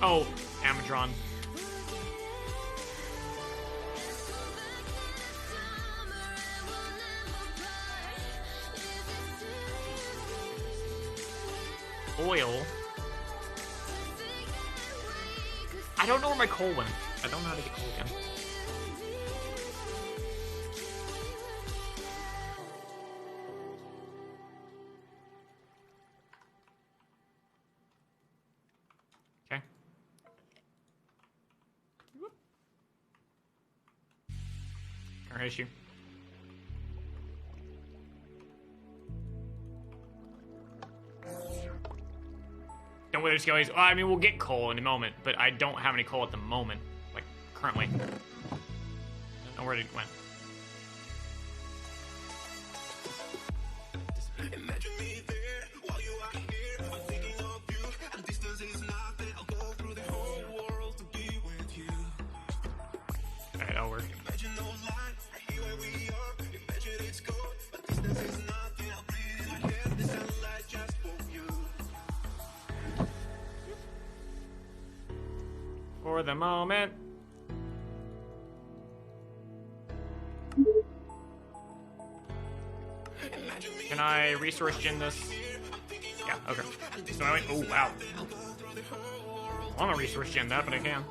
Oh, Amatron. Oil. I don't know where my coal went. I don't know how to get coal again. Okay. Current issue. Don't wither skellies. Well, I mean, we'll get coal in a moment, but I don't have any coal at the moment. Like, currently. I don't know where it went. Imagine me there while you are here. I'm thinking of you, and distance is nothing. I'll go through the whole world to be with you. Alright, that'll work. Imagine no line, right here where we are. Imagine it's cold, but distance is nothing. I'll breathe in my head, the sunlight just for you. For the moment. Can I resource gen this? Yeah, okay. So I went, oh wow. I want to resource gen that, but I can.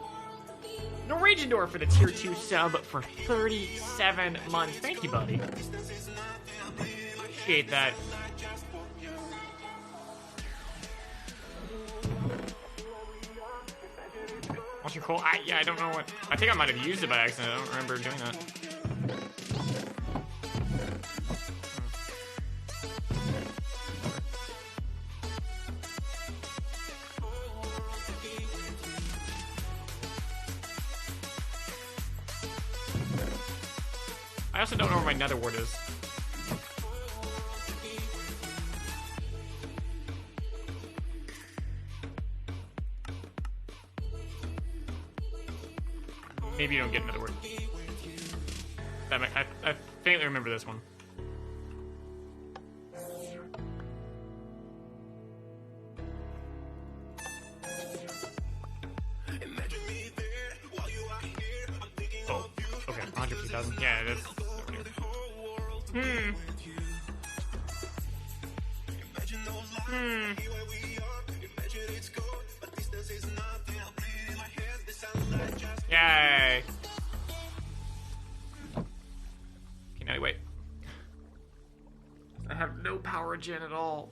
Norwegian Door for the tier 2 sub for 37 months. Thank you, buddy. Appreciate that. What's your coal? Yeah, I don't know what. I think I might have used it by accident. I don't remember doing that. I also don't know where my nether wart is. Maybe you don't get another word. I faintly remember this one. Oh, okay, 150,000. Yeah, it is. Yay! Okay, now wait. I have no power gen at all.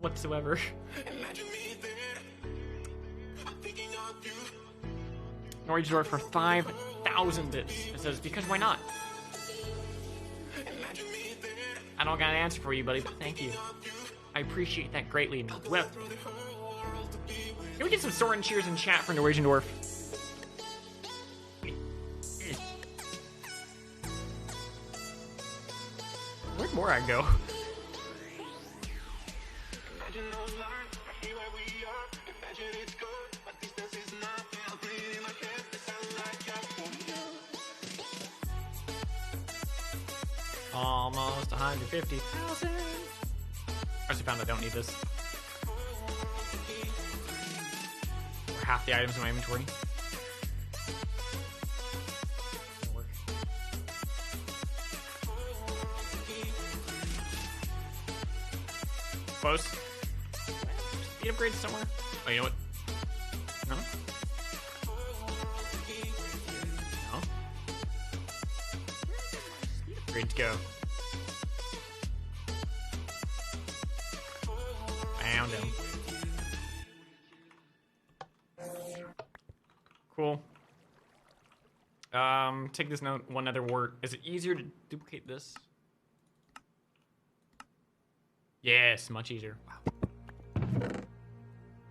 Whatsoever. Norwegian Door for 5,000 bits. It says, because why not? I don't got an answer for you, buddy, but thank you. I appreciate that greatly. Well, can we get some sword and cheers in chat for Norwegian Dwarf? Where'd Morag go? Almost 150,000. I just found I don't need this. Or half the items in my inventory. Work. Close. Speed upgrades somewhere. Oh, you know what? No? No? Speed upgrade to go. Found him. Cool. Take this note, one other word. Is it easier to duplicate this? Yes, much easier. Wow.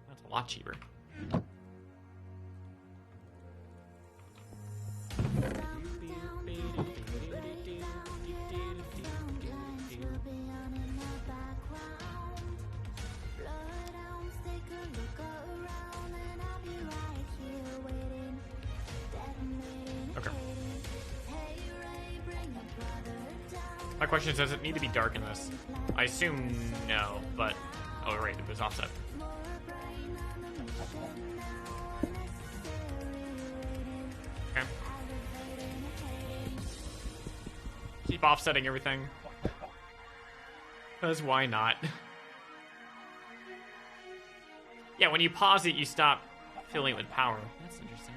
That's a lot cheaper. Okay. My question is, does it need to be dark in this? I assume no, but... Oh, right, it was offset. Okay. Keep offsetting everything. Because why not? Yeah, when you pause it, you stop filling it with power. That's interesting.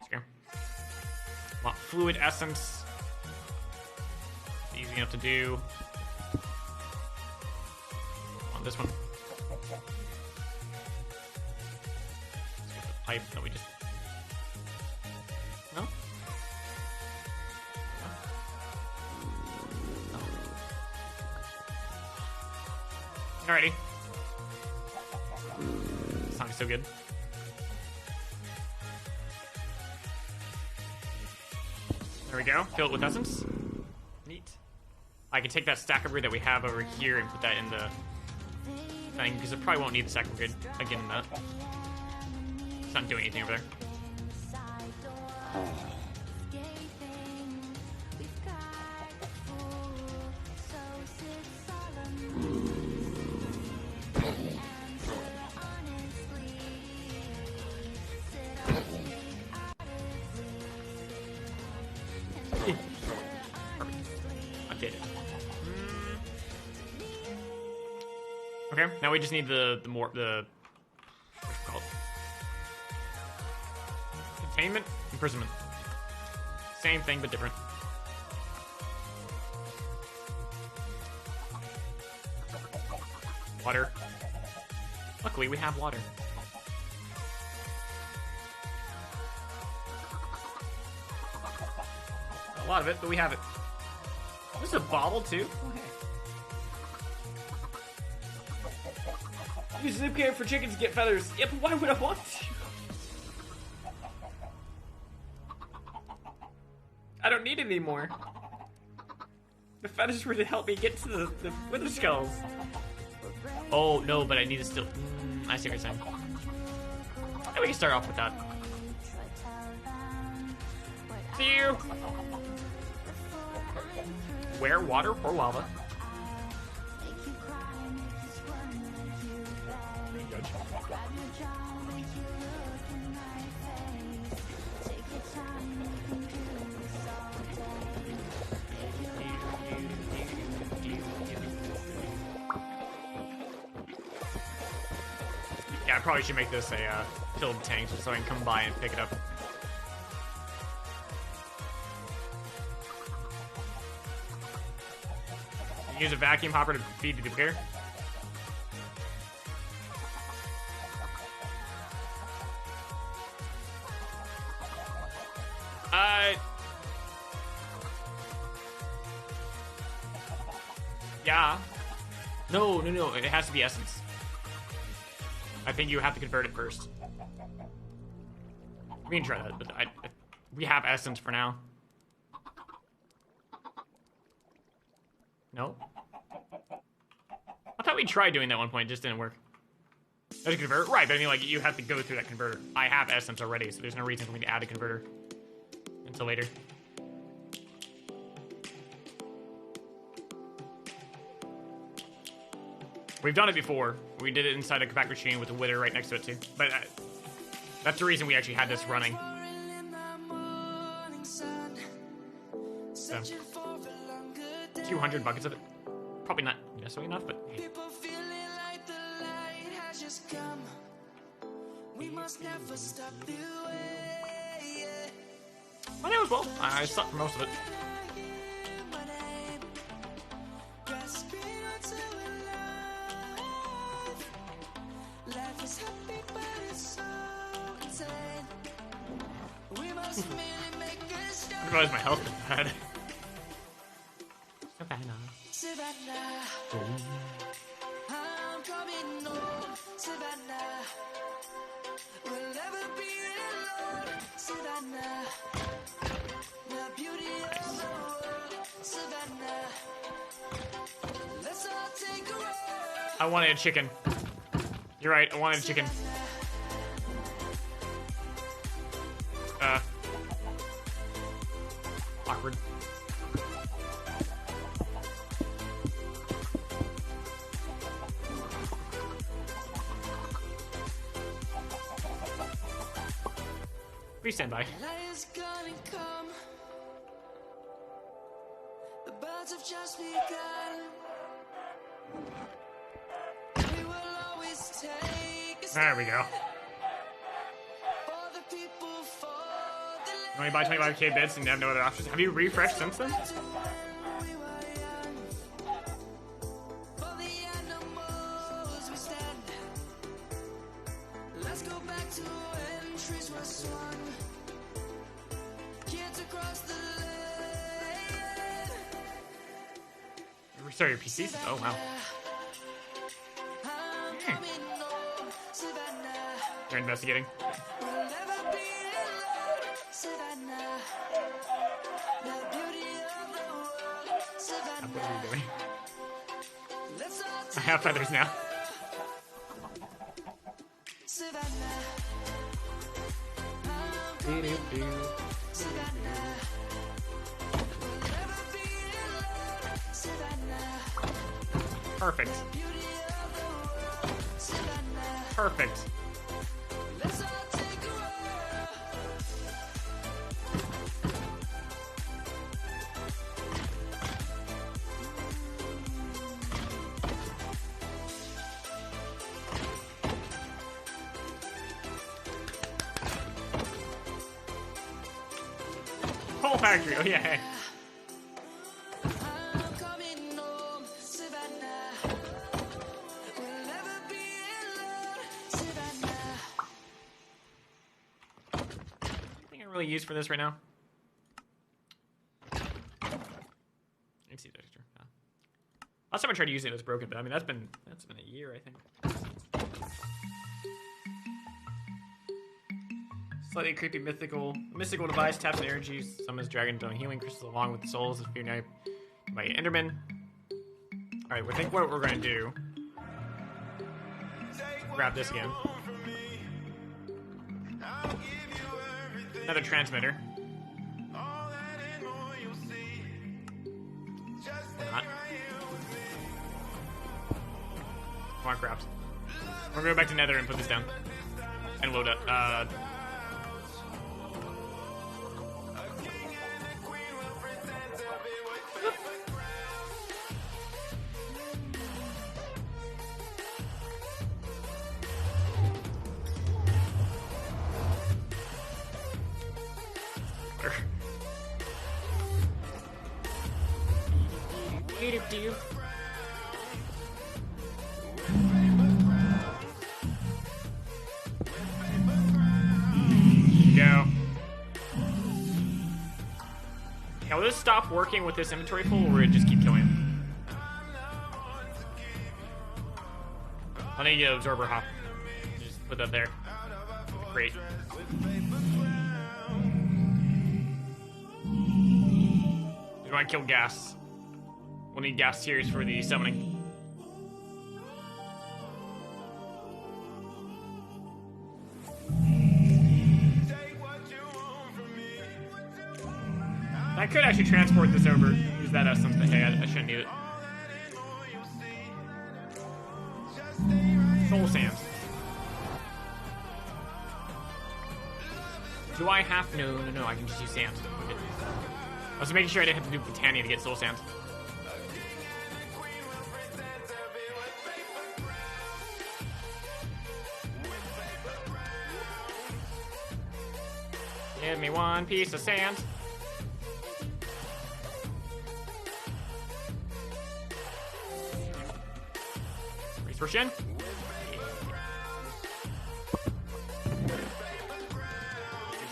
Let's go. Want fluid essence. Easy enough to do. On this one. Let's get the pipe that we just. No? Alrighty. This song's so good. There we go. Fill it with essence. Neat. I can take that stack upgrade that we have over here and put that in the thing, because it probably won't need the stack upgrade again in that. It's not doing anything over there. Okay, now we just need the what's it called? Containment? Imprisonment. Same thing, but different. Water. Luckily, we have water. A lot of it, but we have it. This is a bottle, too? Oh, hey. Use zip cam for chickens to get feathers. Yeah, but why would I want to? I don't need any more. The feathers were to help me get to the wither skulls. Oh, no, but I need to still... I see what you're saying. Yeah, we can start off with that. See you! Where? Water or lava? Yeah, I probably should make this a filled tank just so I can come by and pick it up. Use a vacuum hopper to feed the duplicator. Yeah. No, it has to be essence. I think you have to convert it first. We can try that, but we have essence for now. No? I thought we tried doing that one point, it just didn't work. There's a converter? Right, but I mean, like, you have to go through that converter. I have essence already, so there's no reason for me to add a converter until later. We've done it before. We did it inside a compact machine with a wither right next to it, too. But that's the reason we actually had this running. So, 200 buckets of it. Probably not necessarily enough, but hey. My name was well. I slept for most of it. I realized my health is bad. Savannah. I'm coming home, Savannah. We'll never be alone, Savannah. The beauty of the world, Savannah. Let's all take a walk. I wanted a chicken. You're right, I wanted a chicken. Awkward. Please stand by. Light is gonna come. The birds have just begun. We will always take a There we go. for the people, for the land. You only buy 25k bits and you have no other options. Have you refreshed since then? We were young. For the animals we stand. Let's go back to when trees were swung. Kids across the land. Restart your PCs? Oh wow. I'm coming home, Savannah. You're investigating. We'll never be alone, Savannah. The beauty of the world, What are Savannah. you doing? Let's all I take have feathers now. Savannah. I'm coming home, Savannah. We'll never be alone, Savannah. Perfect. Beauty of the world, Savannah. Perfect. Let's all take a whirl. Whole factory. Oh yeah. Hey. I'm coming home, Savannah. We'll never be alone, Savannah. Anything I really use for this right now? MC Dexter. Yeah. Last time I tried using it, it was broken, but I mean that's been a year, I think. Slightly creepy mystical device taps energies, summons dragon dome healing crystals along with the souls of fear knight by Enderman. Alright, I think what we're gonna do. Grab this again. Another transmitter. Not. Come on, crabs. We're gonna go back to Nether and put this down. And load up. Go. Now, will this stop working with this inventory full, or will it just keep killing him? I need to absorber hop. Just put that there. Great. We want to kill gas. We'll need gas tears for the summoning. I could actually transport this over. Use that as something. Hey, I shouldn't need it. Soul sands. Do I have? No. I can just use sands. Okay. I was making sure I didn't have to do Botania to get soul sands. Give me one piece of sand. Resource gen.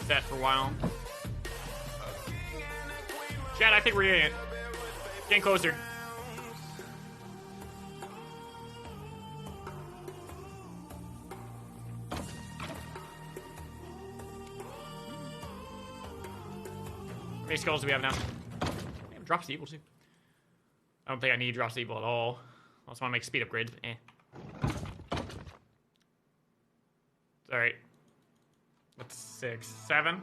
Set for a while. Chad, I think we're getting it. Getting closer. How many skulls do we have now? We have drops evil too. I don't think I need drops evil at all. I also want to make speed upgrades, but eh. It's alright. That's 6, 7.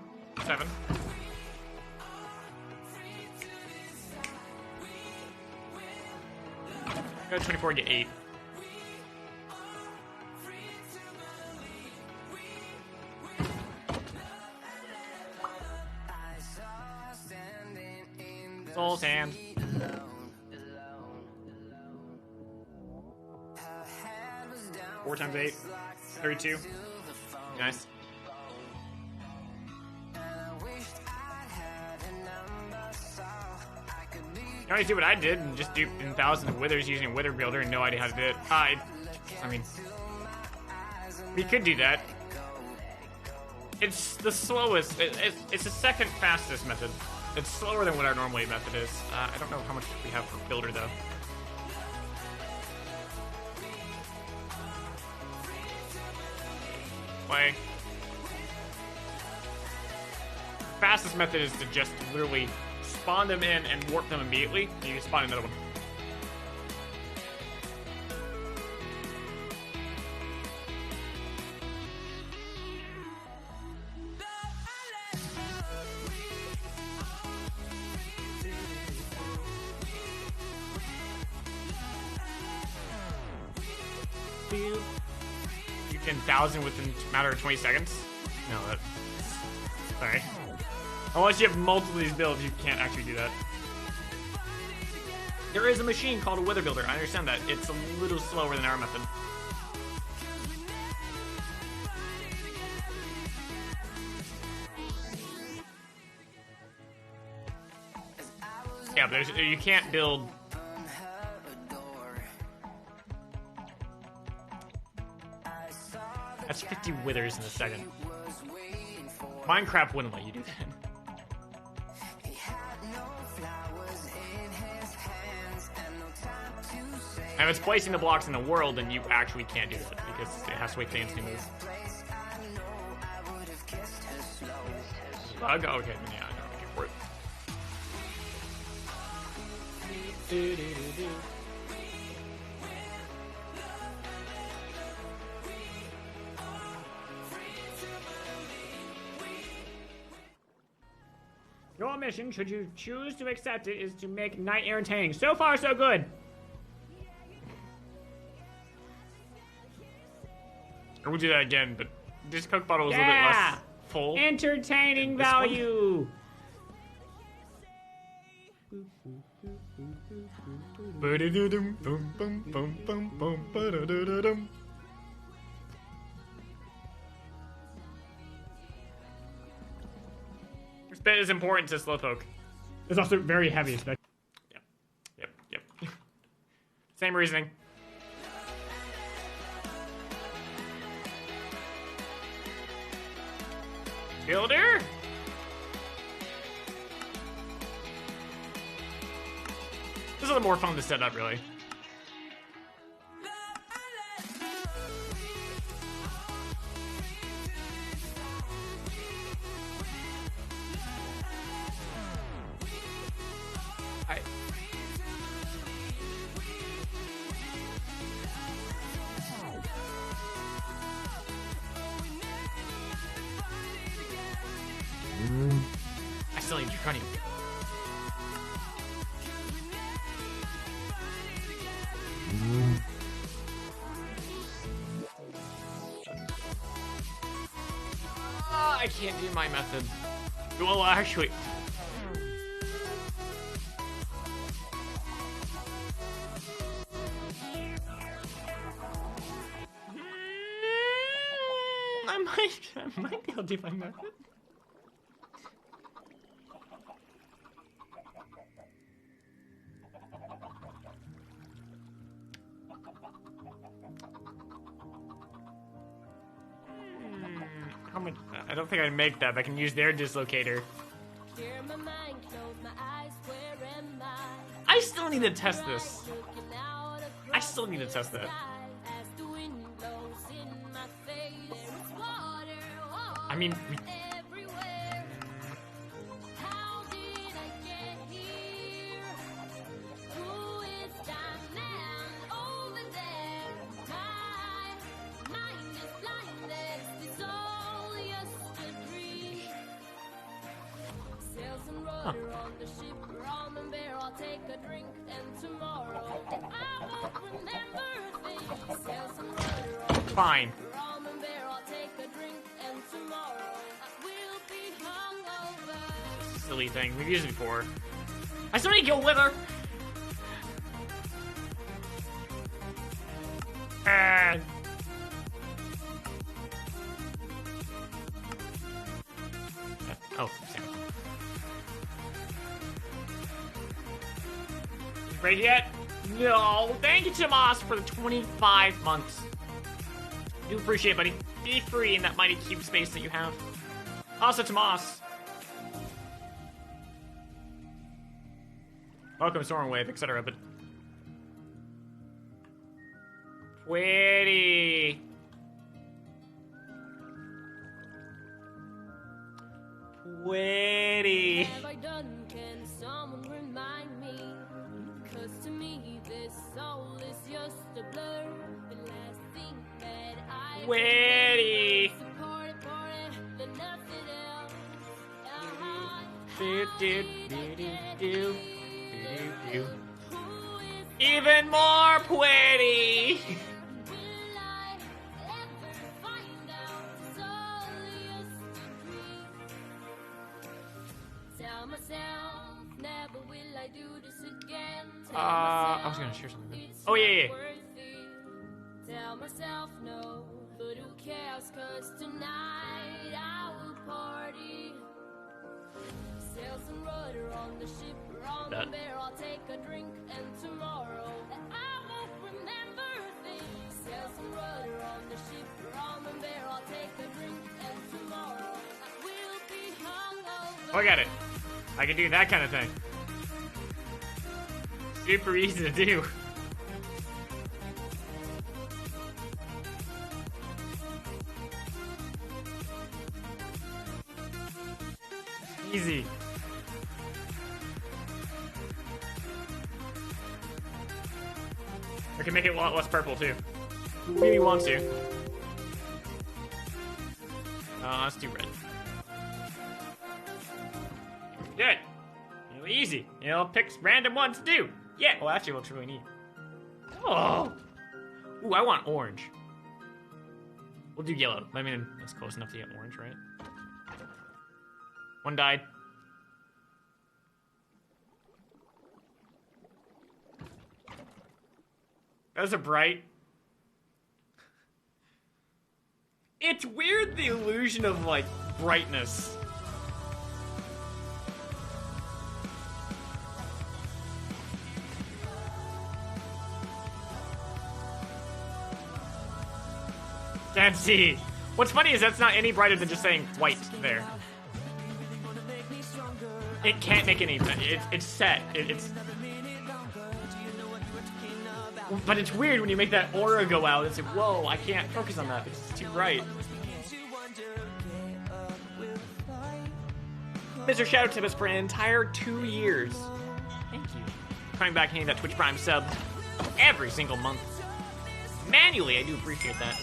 Go to 24 and get 8. Soul Sand. 4 times 8. 32. Nice. You always do what I did and just do thousands of withers using a wither builder and no idea how to do it. I mean, we could do that. It's the slowest. It's the second fastest method. It's slower than what our normally method is. I don't know how much we have for builder though. Way. Fastest method is to just literally spawn them in and warp them immediately, and you can spawn another one. You can 1,000 within a matter of 20 seconds? No, that... Sorry. Unless you have multiple of these builds, you can't actually do that. There is a machine called a Wither Builder. I understand that. It's a little slower than our method. Yeah, but you can't build... That's 50 withers in a second. Minecraft wouldn't let you do that. And if it's placing the blocks in the world, then you actually can't do that because it has to wait for the instant move. Bug? Okay, then yeah, I know. Okay, for it. Your mission, should you choose to accept it, is to make night entertaining. So far, so good. We'll do that again, but this Coke bottle is a little bit less full. Entertaining value. This bit is important to Slowpoke. It's also very heavy, especially. Yep. Same reasoning. Builder? This is a little more fun to set up, really. I still need Draconium. I can't do my method. Well, actually... I might be able to do my method. How much? I don't think I'd make that, but I can use their dislocator. I still need to test this. I still need to test that. I mean, fine. Silly thing. We've used it before. I still need to kill Wither. And oh, Sam. Ready yet? No. Thank you, Tomas, for the 25 months. Do appreciate it, buddy. Be free in that mighty cube space that you have. Also, Tomas. Welcome, Stormwave, etc. But Pretty. Pretty. Have I done? Can someone remind me? 'Cause to me, this soul is just a blur. The last thing that I Pretty. party, than nothing else. Do, do, do, do, do, do. Even more pretty. Will I ever find out it's all used to be? Tell myself, never will I do this again. I was gonna share something. Oh, yeah. Tell myself no, but who cares? 'Cause tonight I will party. Sail some rudder on the ship, on the bear. I'll take a drink, and tomorrow I won't remember a thing. Sail some rudder on the ship, on the bear. I'll take a drink, and tomorrow I will be hungover. Oh, I got it. I can do that kind of thing. Super easy to do. Easy. I can make it a lot less purple too. Who really wants to? Let's do red. Good. Really easy. Pick random ones to do. Yeah. Well, actually, looks really neat. Oh. Ooh, I want orange. We'll do yellow. I mean, that's close enough to get orange, right? One died. That was a bright. It's weird, the illusion of, like, brightness. Can't see. What's funny is that's not any brighter than just saying white there. It can't make any. It's set. But it's weird when you make that aura go out. It's like, whoa, I can't focus on that. It's too bright. Mr. Shadow Tip us for an entire 2 years. Thank you. Coming back and hitting that Twitch Prime sub every single month. Manually, I do appreciate that.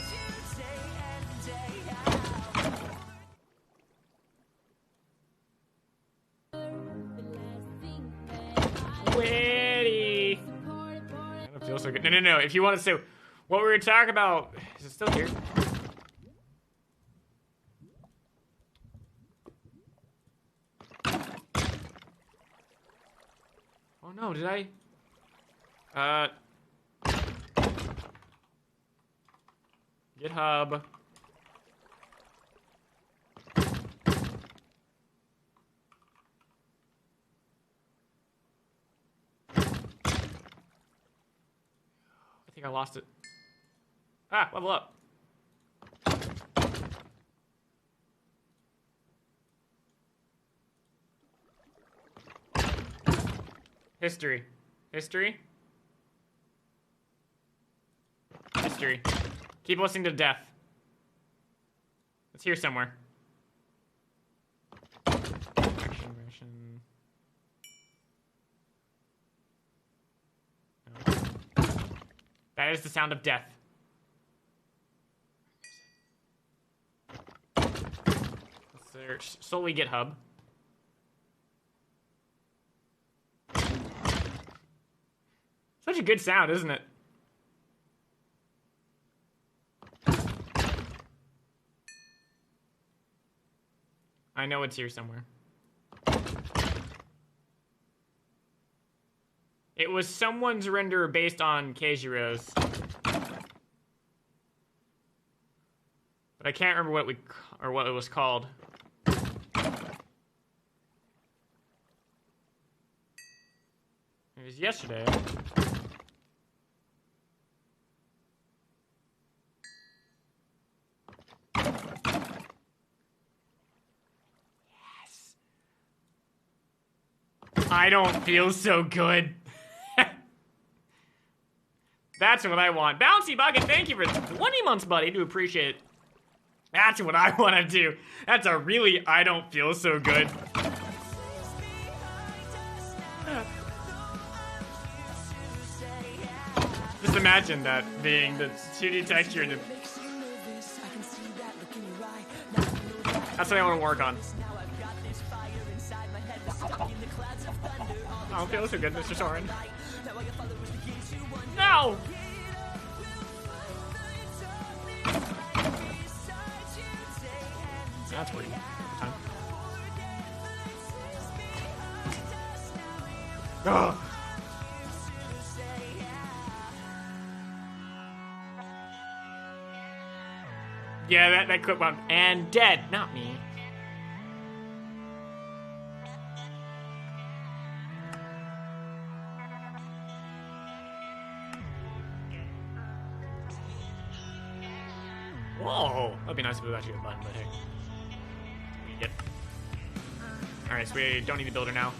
Witty. I don't feel so good. No. If you want to say what we were talking about, is it still here? Oh no, did I? GitHub. I think I lost it. Ah, level up. History. History. History. Keep listening to death. It's here somewhere. Ration. No. That is the sound of death. Let's search solely GitHub. Such a good sound, isn't it? I know it's here somewhere. It was someone's render based on Keijiro's. But I can't remember what it was called. It was yesterday. Yes. I don't feel so good. That's what I want. Bouncy Bucket, thank you for 20 months, buddy. Do appreciate it. That's what I want to do. That's a really I don't feel so good. Just imagine that being the 2D texture and the... That's what I want to work on. I don't feel so good, Mr. Soren. No! That's pretty time. Ugh. Yeah, that clip went and dead, not me. Whoa, that'd be nice if it was actually a button, but hey. Yep. Alright, so we don't need the builder now.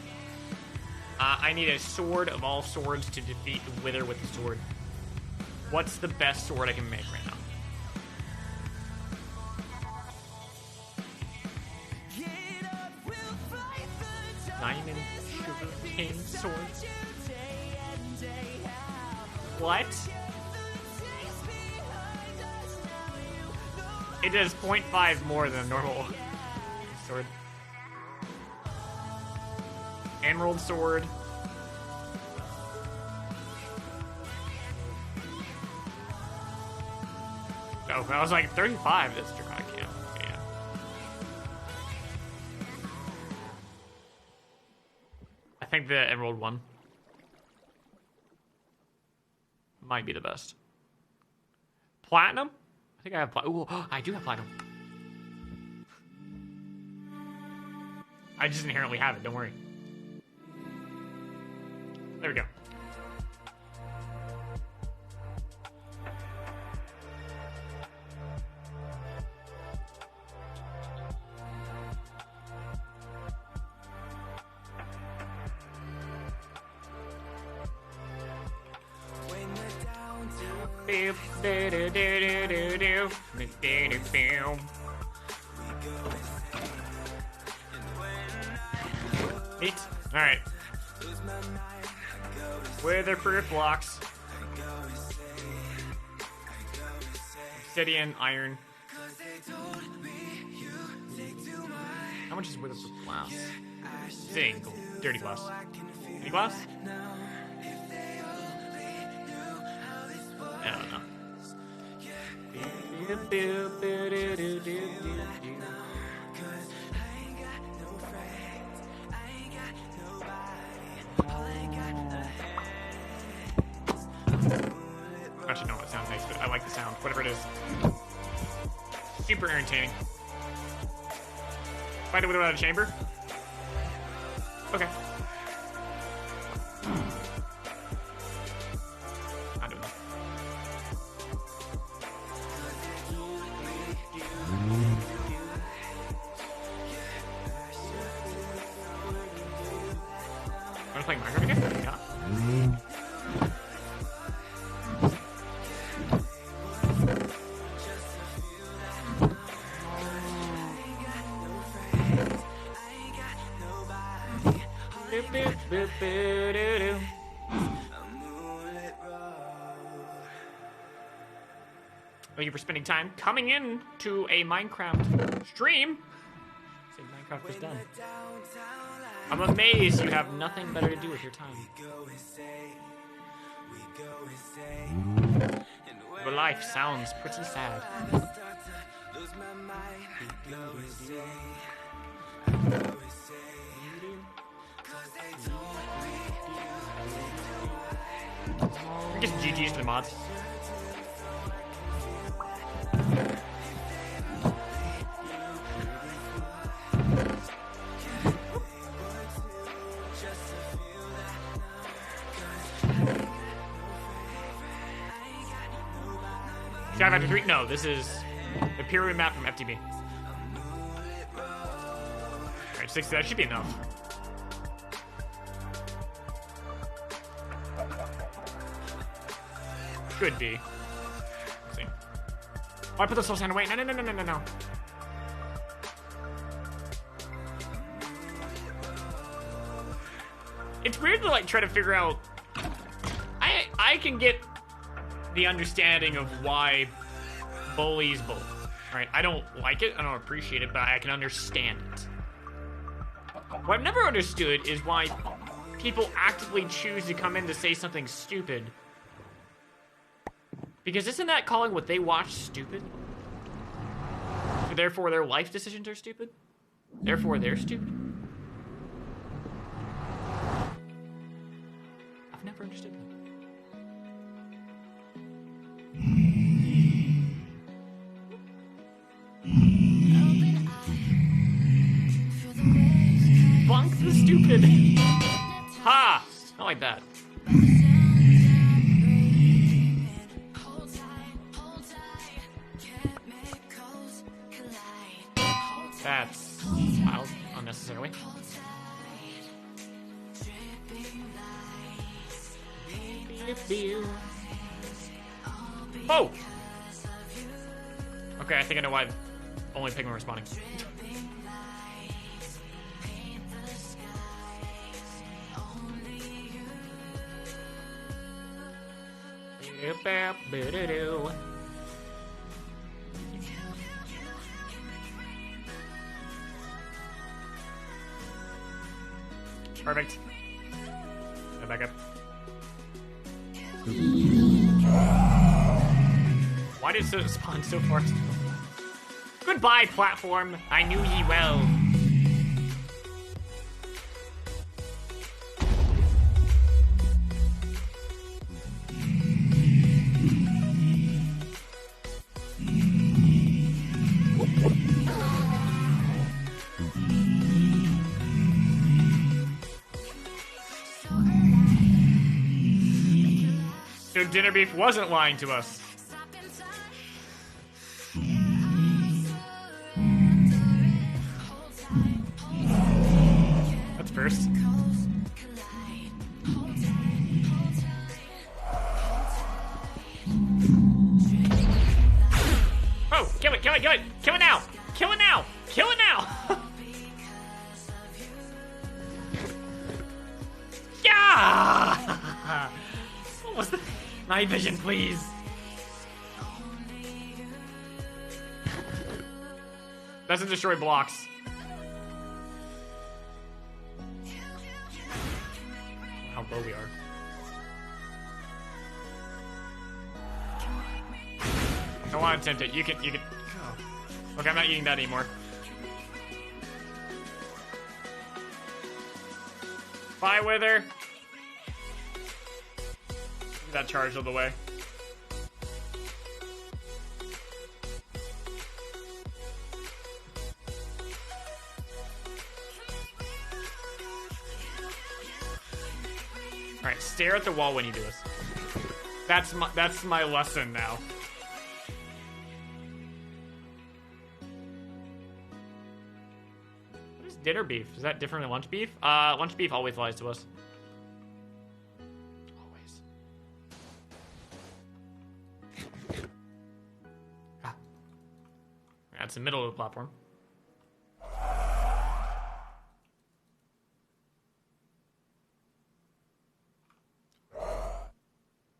I need a sword of all swords to defeat the Wither with the sword. What's the best sword I can make right now? Diamond sugarcane sword. What? It does 0.5 more than a normal sword. Emerald sword. Oh, I was like 35. That's true. I can't. Yeah. I think the emerald one might be the best. Platinum? I think I have platinum. Ooh, I do have platinum. I just inherently have it. Don't worry. There we go. Neat. All right. Weatherproof blocks. Obsidian, iron. How much is weatherproof glass? Obsidian, dirty glass. Any glass? I don't know. Actually, no, it sounds nice, but I like the sound. Whatever it is. Super entertaining. Fight it without a chamber? Okay. I don't know. Want to play Minecraft again? Yeah. Thank you for spending time coming in to a Minecraft stream. Say Minecraft was done. I'm amazed you have nothing better to do with your time. Your life sounds pretty sad. just GG's to the mods. Sky Factor 3? No, this is the pyramid map from FTB. Alright, 60, that should be enough. Could be. Let's see. Oh, I put the soul sand away. No. It's weird to like try to figure out. I can get the understanding of why bullies bully. Right? I don't like it. I don't appreciate it, but I can understand it. What I've never understood is why people actively choose to come in to say something stupid. Because isn't that calling what they watch stupid? So therefore their life decisions are stupid? Therefore they're stupid? I've never understood that. Bunk the stupid! Ha! Not like that. That's wild, unnecessarily. Oh! Okay, I think I know why only Pikmin are responding. Perfect. Go back up. Why did it spawn so far? Goodbye, platform. I knew ye well. So Dinner Beef wasn't lying to us. That's first. Oh, kill it, kill it, kill it! Kill it now! Kill it now! Kill it now! Yeah! What was the... Night vision, please. Doesn't destroy blocks. How low we are. I want to tempt it. You can. Oh. Okay, I'm not eating that anymore. Bye, Wither. That charge all the way. Alright, stare at the wall when you do this. That's my lesson now. What is dinner beef? Is that different than lunch beef? Lunch beef always lies to us. That's the middle of the platform.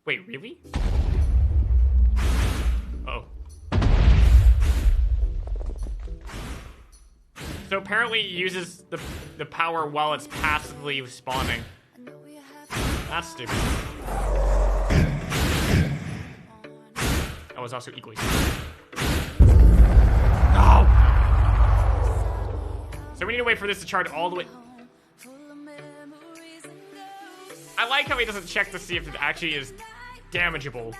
Wait, really? Oh. So apparently it uses the power while it's passively spawning. That's stupid. That was also equally stupid. No! So we need to wait for this to charge all the way. I like how he doesn't check to see if it actually is damageable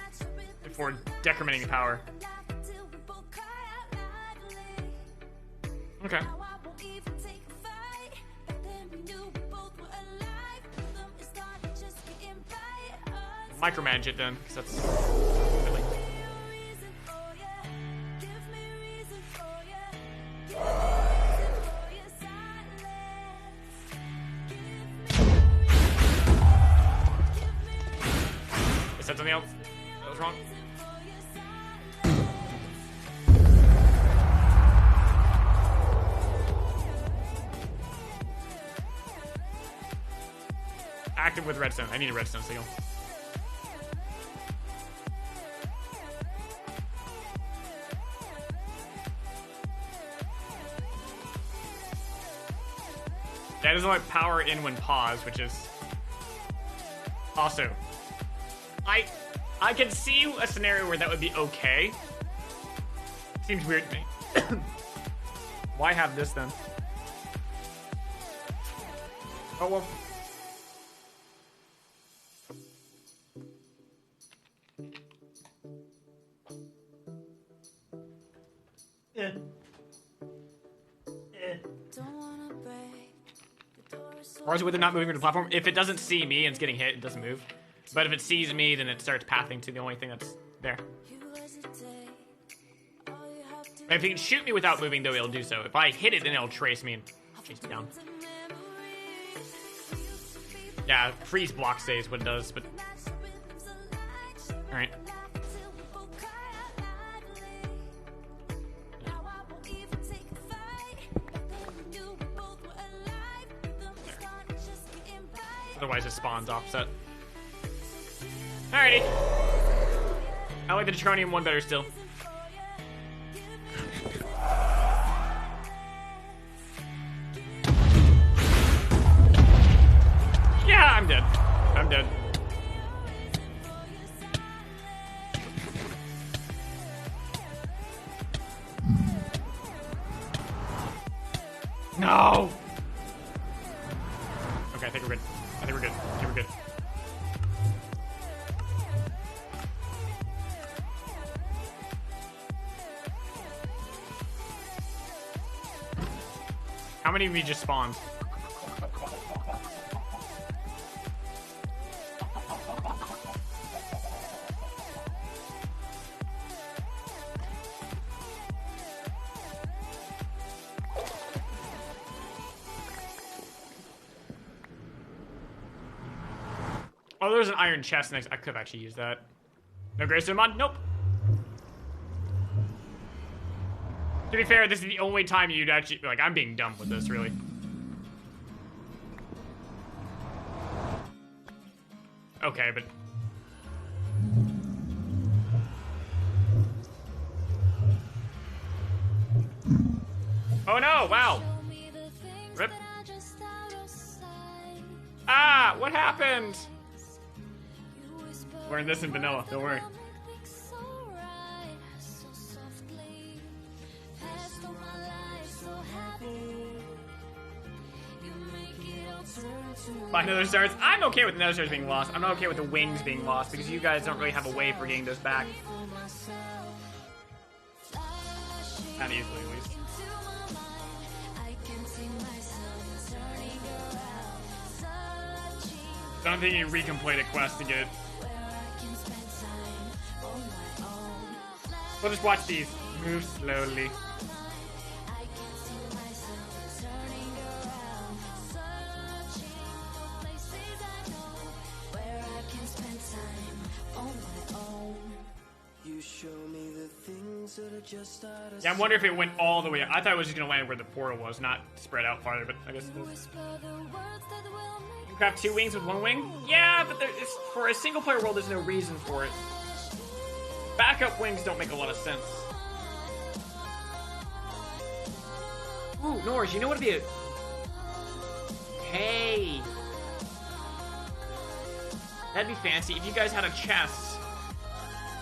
before decrementing power. Okay. Micromanage it then, because that's really... I said something else that was wrong. Active with redstone. I need a redstone signal. That doesn't like power in when paused, which is also I can see a scenario where that would be okay. Seems weird to me. Why have this then? Oh well. Or is it with it not moving to the platform? If it doesn't see me and it's getting hit, it doesn't move. But if it sees me, then it starts pathing to the only thing that's there. If it can shoot me without moving, though, it'll do so. If I hit it, then it'll trace me and chase me down. Yeah, freeze block stays what it does, but... Alright. Otherwise it spawns offset. Alrighty. I like the Draconium one better still. Yeah, I'm dead. I'm dead. No! Okay, I think we're good. I think we're good. I think we're good. How many of you just spawned? Oh, there's an iron chest next. I could have actually used that. No Greystone mod? Nope. To be fair, this is the only time you'd actually... Like, I'm being dumb with this, really. Okay, but... Oh no, wow. Rip. Ah, what happened? Learn this in vanilla, don't worry. Find Nether Stars. I'm okay with the Nether Stars being lost. I'm not okay with the wings being lost because you guys don't really have a way for getting those back. Not easily, at least. So I'm thinking recomplete a quest to get. We'll just watch these move slowly. Yeah, I'm wondering if it went all the way. I thought it was just gonna land where the portal was, not spread out farther. But I guess it is. You can craft 2 wings with 1 wing. Yeah, but for a single-player world, there's no reason for it. Backup wings don't make a lot of sense. Ooh, Norris, you know what would be a... Hey! That'd be fancy if you guys had a chest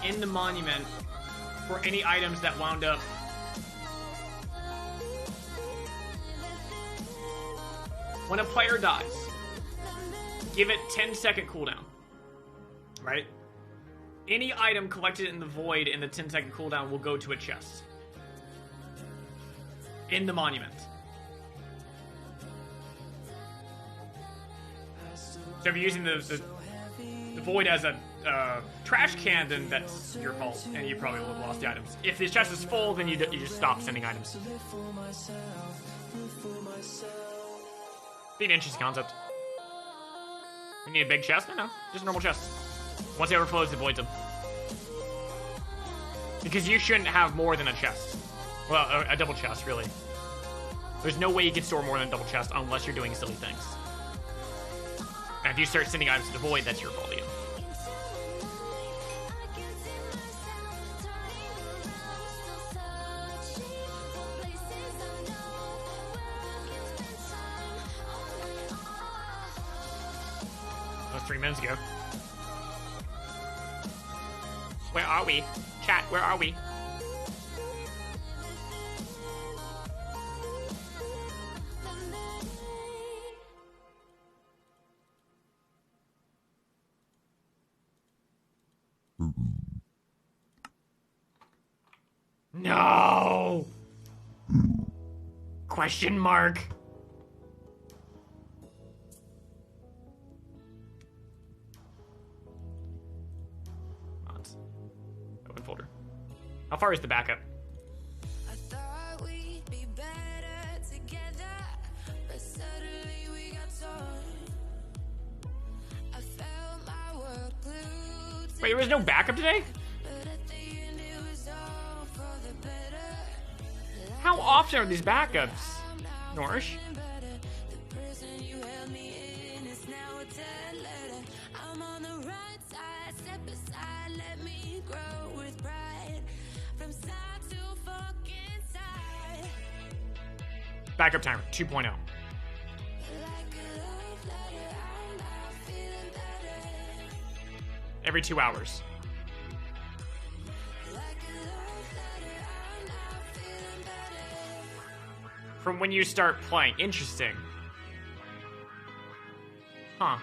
in the monument for any items that wound up. When a player dies, give it 10-second cooldown. Right? Any item collected in the void in the 10-second cooldown will go to a chest. In the monument. So if you're using the void as a trash can, then that's your fault, and you probably will have lost the items. If the chest is full, then you just stop sending items. Be an interesting concept. We need a big chest? No, just a normal chest. Once it overflows, it voids them. Because you shouldn't have more than a chest. Well, a double chest, really. There's no way you can store more than a double chest unless you're doing silly things. And if you start sending items to the void, that's your fault again. That was 3 minutes ago. Where are we? Chat, where are we? No! Question mark. Open folder. How far is the backup? I thought we'd be better together, but suddenly we got torn. I felt my world glued Wait, there was no backup today? but at the end it was all for the better. How often are these backups, Norish? The prison you held me in is now a dead letter. I'm on the right side, step aside, let me grow with pride. From side to fucking side. Backup timer 2.0. Like a love letter, I'm now feeling better. Every 2 hours. Like a love letter, I'm now feeling better. From when you start playing. Interesting. Huh.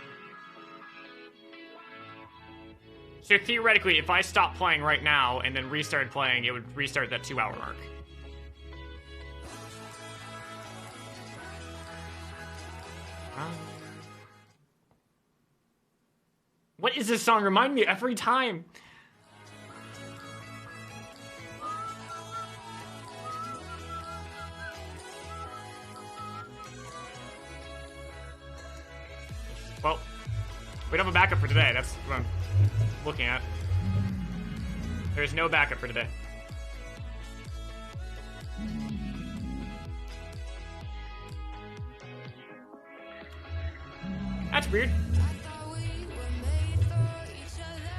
So theoretically, if I stopped playing right now and then restarted playing, it would restart that 2-hour mark. What is this song? Remind me every time. Well, we don't have a backup for today. That's what I'm looking at. There's no backup for today. That's weird. I thought we were made for each other,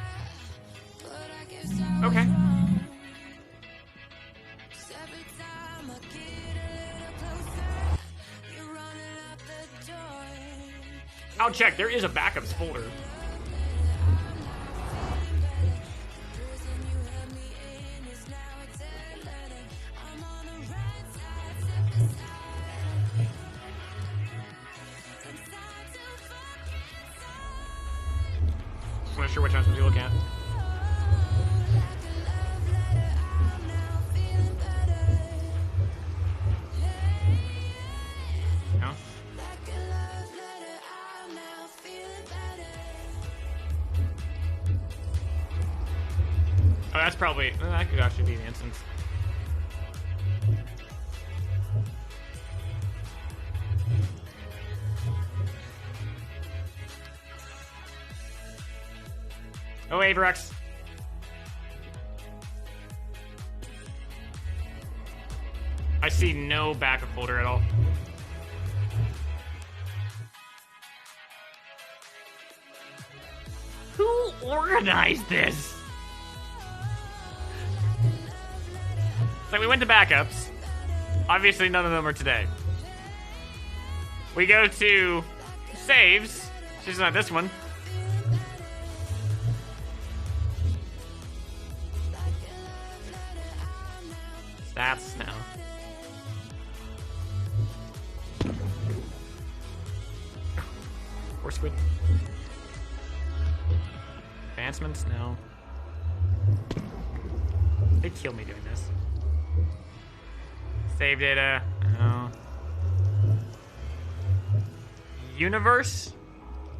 but I guess I was Okay. wrong. 'Cause every time I get a little closer, you're running out the door. I'll check. There is a backups folder. Prison you held me in is now a dead letter. I'm on the right side, step aside. From side to fucking side. I'm not sure which one's to look at. Like a love letter, I'm now feeling better. No? Like a love letter, I'm now feeling better. Oh, that's probably... that could actually be the instance. Oh, Averex. I see no backup folder at all. Who organized this? So we went to backups. Obviously, none of them are today. We go to saves. She's not this one. Stats now. Or squid. Advancements? No. They'd kill me doing this. Save data. No. Universe?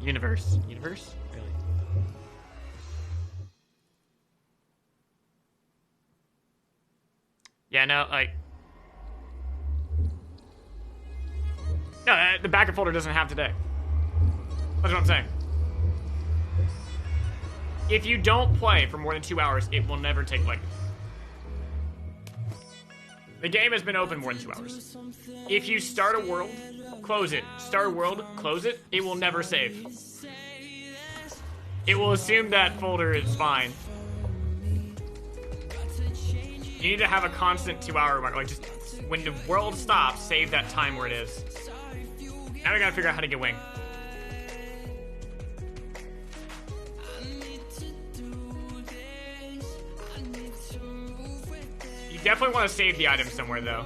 Universe. Universe? Really? Yeah, no, like... No, the backup folder doesn't have today. That's what I'm saying. If you don't play for more than 2 hours, it will never take, like... The game has been open more than 2 hours. If you start a world, close it. Start a world, close it. It will never save. It will assume that folder is fine. You need to have a constant 2 hour mark. Like, just when the world stops, save that time where it is. Now we gotta figure out how to get wing. You definitely want to save the item somewhere, though.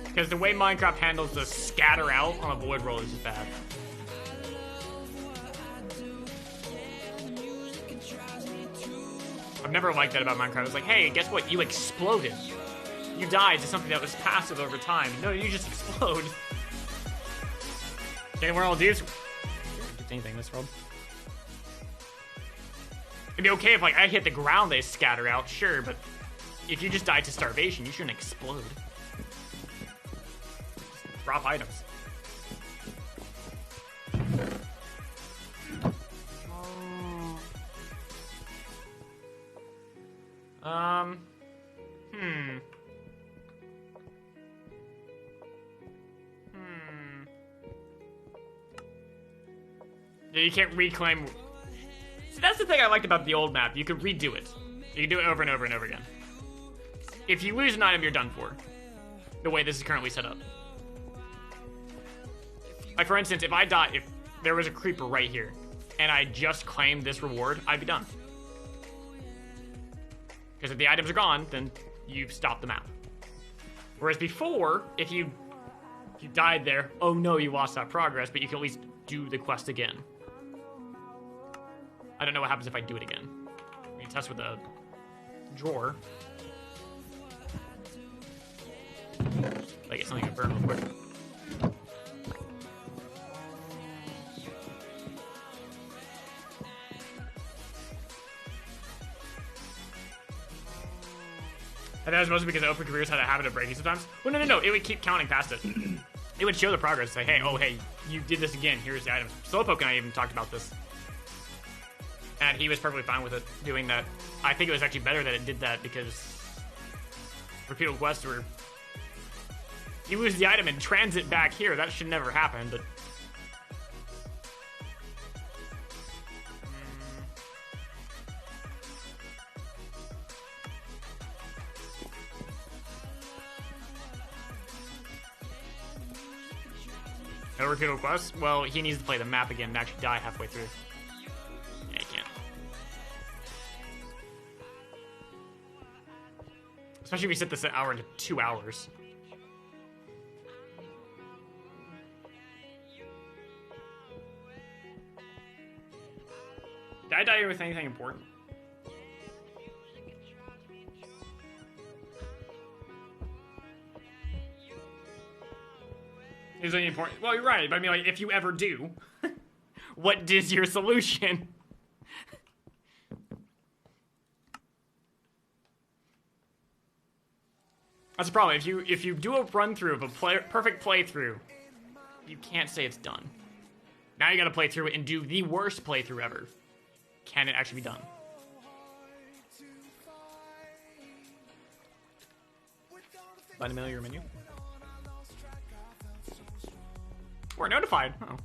Because the way Minecraft handles the scatter out on a void roll is just bad. I've never liked that about Minecraft. It's like, hey, guess what? You exploded. You died to something that was passive over time. No, you just explode. Okay, we're all dudes. Anything in this world. It'd be okay if, like, I hit the ground, they scatter out, sure, but if you just died to starvation, you shouldn't explode. Drop items. Yeah, you can't reclaim. See, that's the thing I liked about the old map. You could redo it. You can do it over and over and over again. If you lose an item, you're done for. The way this is currently set up. Like, for instance, if I die, if there was a creeper right here, and I just claimed this reward, I'd be done. Because if the items are gone, then you've stopped the map. Whereas before, if you died there, oh no, you lost that progress, but you can at least do the quest again. I don't know what happens if I do it again. We can test with a drawer. Like, it's something to burn real quick. And that was mostly because open careers had a habit of breaking sometimes. Well, no. It would keep counting past it. It would show the progress. Say, hey, you did this again. Here's the items. Slowpoke and I even talked about this. And he was perfectly fine with it, doing that. I think it was actually better that it did that because repeatable quests were... You lose the item and transit back here. That should never happen, but... No repeatable quests? Well, he needs to play the map again and actually die halfway through. Yeah, he can't. Especially if we set this an hour into 2 hours. Did I die with anything important? Is any important? Well, you're right, but I mean, like, if you ever do, what is your solution? That's the problem. If you do a run through of a perfect playthrough, you can't say it's done. Now you got to play through it and do the worst playthrough ever. Can it actually be done? Find a middle of your menu. We're notified. Oh.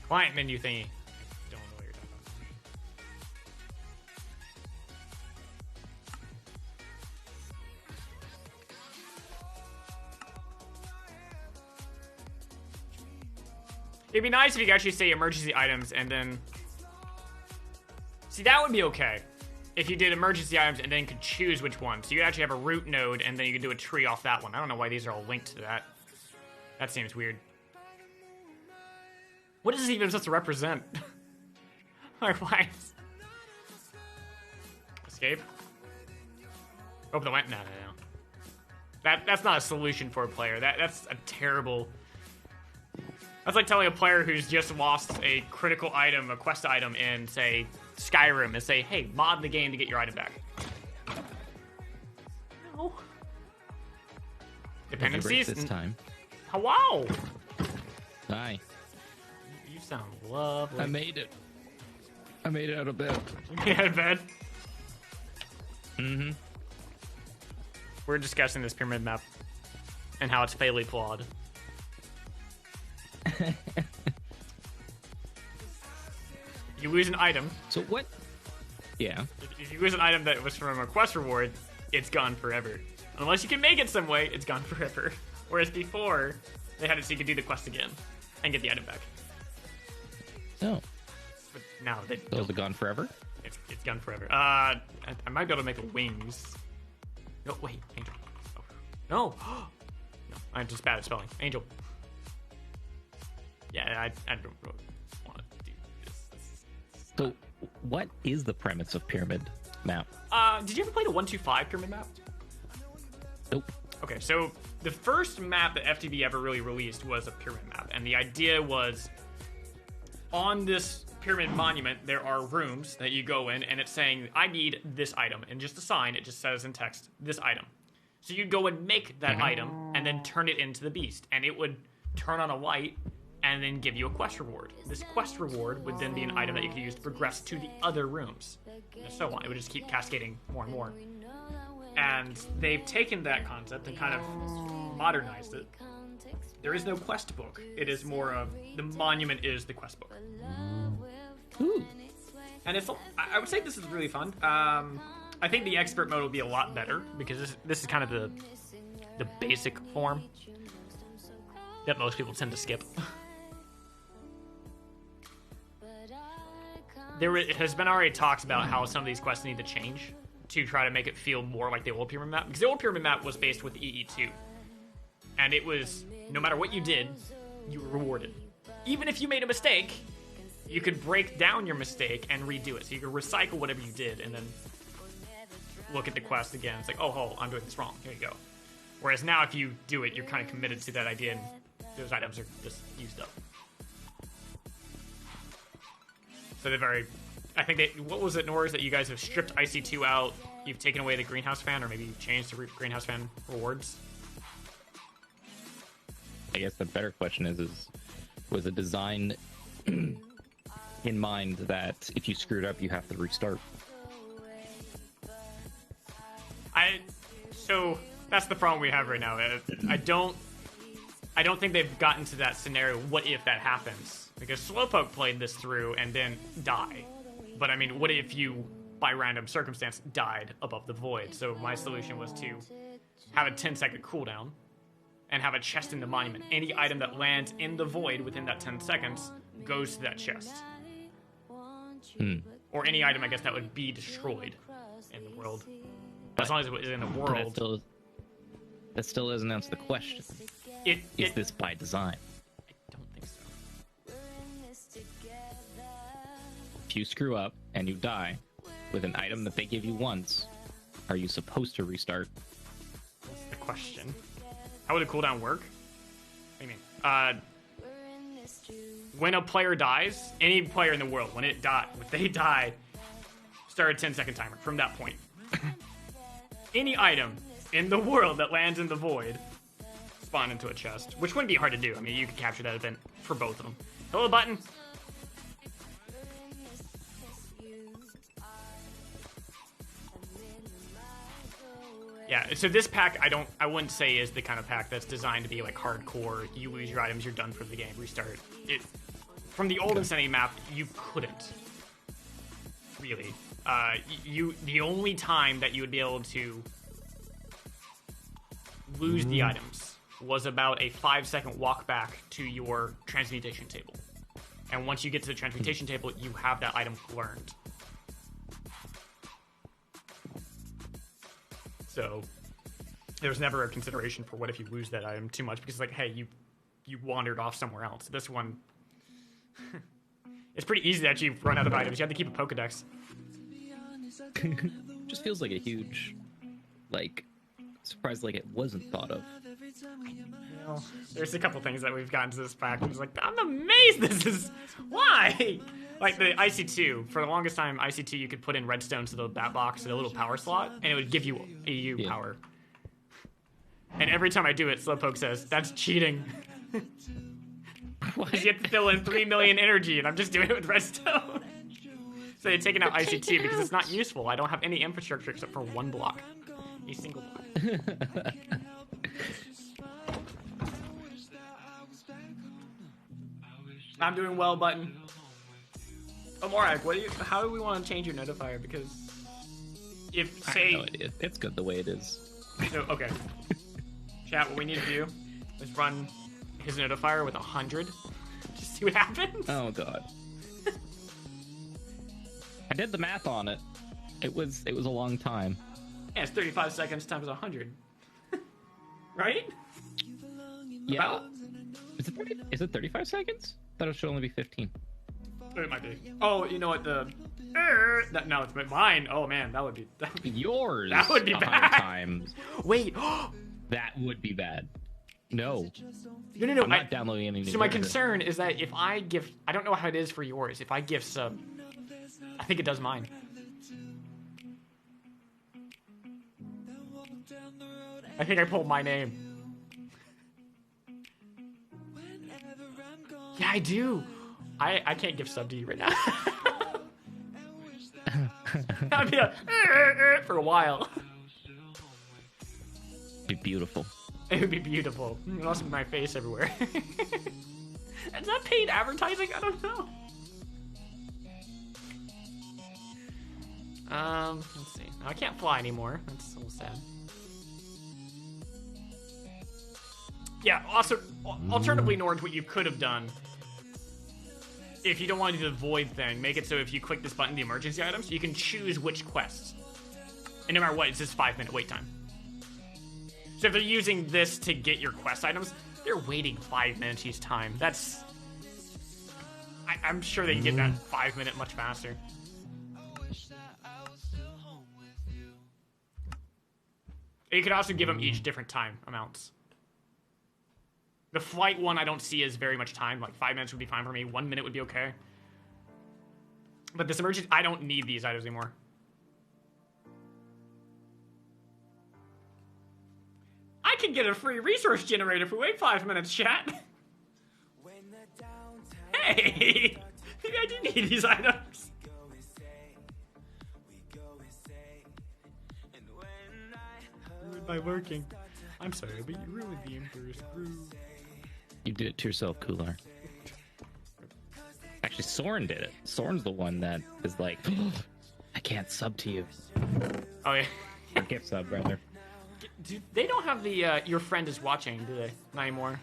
Client menu thingy. Don't know what you're talking It'd be nice if you could actually say emergency items and then... See, that would be okay. If you did emergency items and then could choose which one. So you actually have a root node and then you could do a tree off that one. I don't know why these are all linked to that. That seems weird. What is this even supposed to represent? Like, why? Escape? Open the lamp? No. That's not a solution for a player. That's a terrible... That's like telling a player who's just lost a critical item, a quest item in, say, Skyrim, and say, hey, mod the game to get your item back. No. Dependencies? This time. Hello! Hi. You sound lovely. I made it. I made it out of bed. You made it out of bed? Mm-hmm. We're discussing this pyramid map and how it's fatally flawed. You lose an item. So what? Yeah. If you lose an item that was from a quest reward, it's gone forever. Unless you can make it some way, it's gone forever. Whereas before, they had it so you could do the quest again and get the item back. Oh. But now they So is it gone forever? it's gone forever. I might be able to make wings. No, wait, Angel. Oh. No. No, I'm just bad at spelling. Angel. Yeah, I don't really want to do this. So what is the premise of Pyramid Map? Did you ever play the 125 pyramid map? Nope. Okay, so the first map that FTB ever really released was a pyramid map, and the idea was on this pyramid monument there are rooms that you go in, and it's saying I need this item, and just a sign, it just says in text this item. So you'd go and make that item and then turn it into the beast, and it would turn on a light and then give you a quest reward. This quest reward would then be an item that you could use to progress to the other rooms, and so on. It would just keep cascading more and more. And they've taken that concept and kind of modernized it. There is no quest book. It is more of the monument is the quest book. Ooh. And it's, I would say this is really fun. I think the expert mode will be a lot better because this is kind of the basic form that most people tend to skip. There has been already talks about how some of these quests need to change to try to make it feel more like the old pyramid map, because the old pyramid map was based with EE2, and it was no matter what you did, you were rewarded. Even if you made a mistake, you could break down your mistake and redo it. So you could recycle whatever you did and then look at the quest again. It's like, oh, I'm doing this wrong. Here you go. Whereas now, if you do it, you're kind of committed to that idea, and those items are just used up. So they're very... I think they... What was it, Norris, that you guys have stripped IC2 out, you've taken away the greenhouse fan, or maybe you've changed the greenhouse fan rewards? I guess the better question is was it designed in mind that if you screwed up, you have to restart? So that's the problem we have right now. I don't think they've gotten to that scenario. What if that happens? Because Slowpoke played this through and then die. But I mean, what if you, by random circumstance, died above the void? So my solution was to have a 10-second cooldown and have a chest in the monument. Any item that lands in the void within that 10 seconds goes to that chest. Or any item, I guess, that would be destroyed in the world. As long as it was in the world. That still doesn't answer the question. Is this by design? I don't think so. If you screw up and you die with an item that they give you once, are you supposed to restart? That's the question. How would a cooldown work? What do you mean? When a player dies, any player in the world, when they die, start a 10-second timer from that point. Any item in the world that lands in the void spawn into a chest, which wouldn't be hard to do. I mean, you could capture that event for both of them. Hello, button. Yeah, so this pack I wouldn't say is the kind of pack that's designed to be like hardcore. You lose your items, you're done for the game, restart. From the old Insanity map, you couldn't. Really. The only time that you would be able to lose the items was about a 5-second walk back to your transmutation table. And once you get to the transmutation table, you have that item learned. So there was never a consideration for what if you lose that item too much, because like, hey, you wandered off somewhere else. This one, it's pretty easy to actually run out of items. You have to keep a Pokedex. Just feels like a huge, like, surprise, like it wasn't thought of. Well, there's a couple things that we've gotten to this pack. I'm just like, I'm amazed this is... Why? Like the IC2, for the longest time, IC2 you could put in redstone to that box, to the little power slot, and it would give you AU power. And every time I do it, Slowpoke says, that's cheating. Because you have to fill in 3 million energy, and I'm just doing it with redstone. So they're taking out IC2 because it's not useful. I don't have any infrastructure except for one block. A single block. I'm doing well, Button. Oh, Morak, how do we want to change your notifier? Because if, I say... have no idea. It's good the way it is. So, okay. Chat, what we need to do is run his notifier with 100. Just see what happens. Oh, God. I did the math on it. It was a long time. Yeah, it's 35 seconds times 100. Right? Yeah. About? Is it 35 seconds? Thought it should only be 15. It might be. Oh, you know what? No, it's mine. Oh man, that would be Yours. That would be 100 bad. times. Wait. That would be bad. No. No. I'm not downloading anything. So my concern is that if I give, I don't know how it is for yours. If I give sub, I think it does mine. I think I pulled my name. Yeah, I do. I can't give sub to you right now. I'd be like, for a while. Be beautiful. It would be beautiful. It would also be my face everywhere. Is that paid advertising? I don't know. Let's see. I can't fly anymore. That's a little sad. Yeah, also, alternatively, Nord, what you could have done, if you don't want to do the void thing, make it so if you click this button, the emergency items, you can choose which quests. And no matter what, it's just 5-minute wait time. So if they're using this to get your quest items, they're waiting 5 minutes each time. That's... I'm sure they can get that 5-minute much faster. You could also give them each different time amounts. The flight one I don't see as very much time. Like 5 minutes would be fine for me. 1 minute would be okay. But this emergency, I don't need these items anymore. I can get a free resource generator if we wait 5 minutes, chat. Hey! Maybe I do need these items. Ruined by working. I'm sorry, but you ruined the Emperor's groove. You did it to yourself, Cooler. Actually, Soren did it. Soren's the one that is like, I can't sub to you. Oh, yeah. Or gift sub, rather. They don't have the, your friend is watching, do they? Not anymore.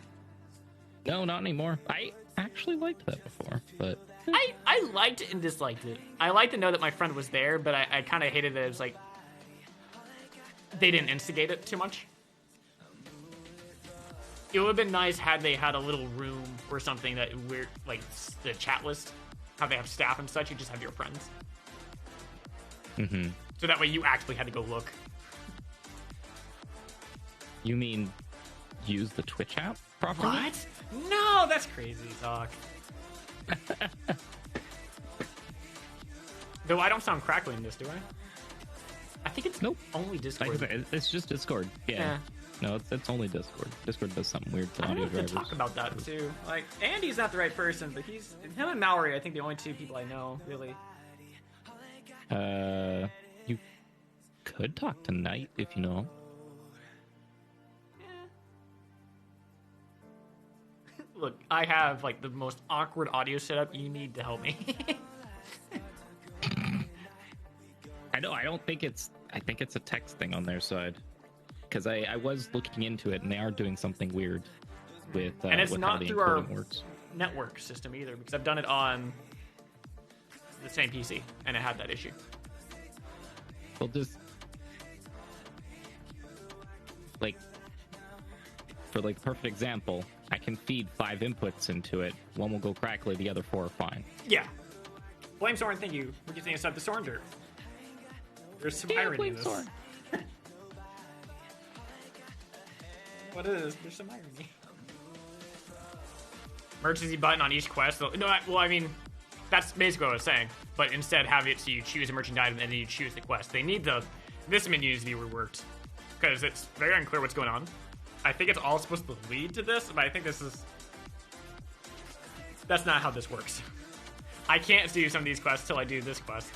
No, not anymore. I actually liked that before, but... I liked it and disliked it. I liked to know that my friend was there, but I kind of hated that it was like... They didn't instigate it too much. It would have been nice had they had a little room or something that we're like the chat list, how they have staff and such. You just have your friends. Mm-hmm. So that way you actually had to go look. You mean use the Twitch app properly? What? No, that's crazy talk. Though I don't sound crackly in this, do I? I think it's only Discord. It's just Discord. Yeah. No, it's only Discord. Discord does something weird to I audio have to drivers. talk about that too. Like Andy's not the right person, but he's him and Mallory. I think the only two people I know really. You could talk to Knight if you know. Look, I have like the most awkward audio setup. You need to help me. I know. I don't think it's. I think it's a text thing on their side. because I was looking into it, and they are doing something weird with And it's with not how the through our- encoding works. network system either, because I've done it on the same PC and it had that issue. Well, just like for like perfect example, I can feed 5 inputs into it. One will go crackly, the other 4 are fine. Yeah. Blame Soren, thank you for getting us up to Soren dirt. There's some irony in this. Soren. What is? There's some irony. Emergency button on each quest. No, I mean, that's basically what I was saying. But instead, have it so you choose a merchant item and then you choose the quest. They need this menu needs to be reworked because it's very unclear what's going on. I think it's all supposed to lead to this, but I think that's not how this works. I can't do some of these quests till I do this quest.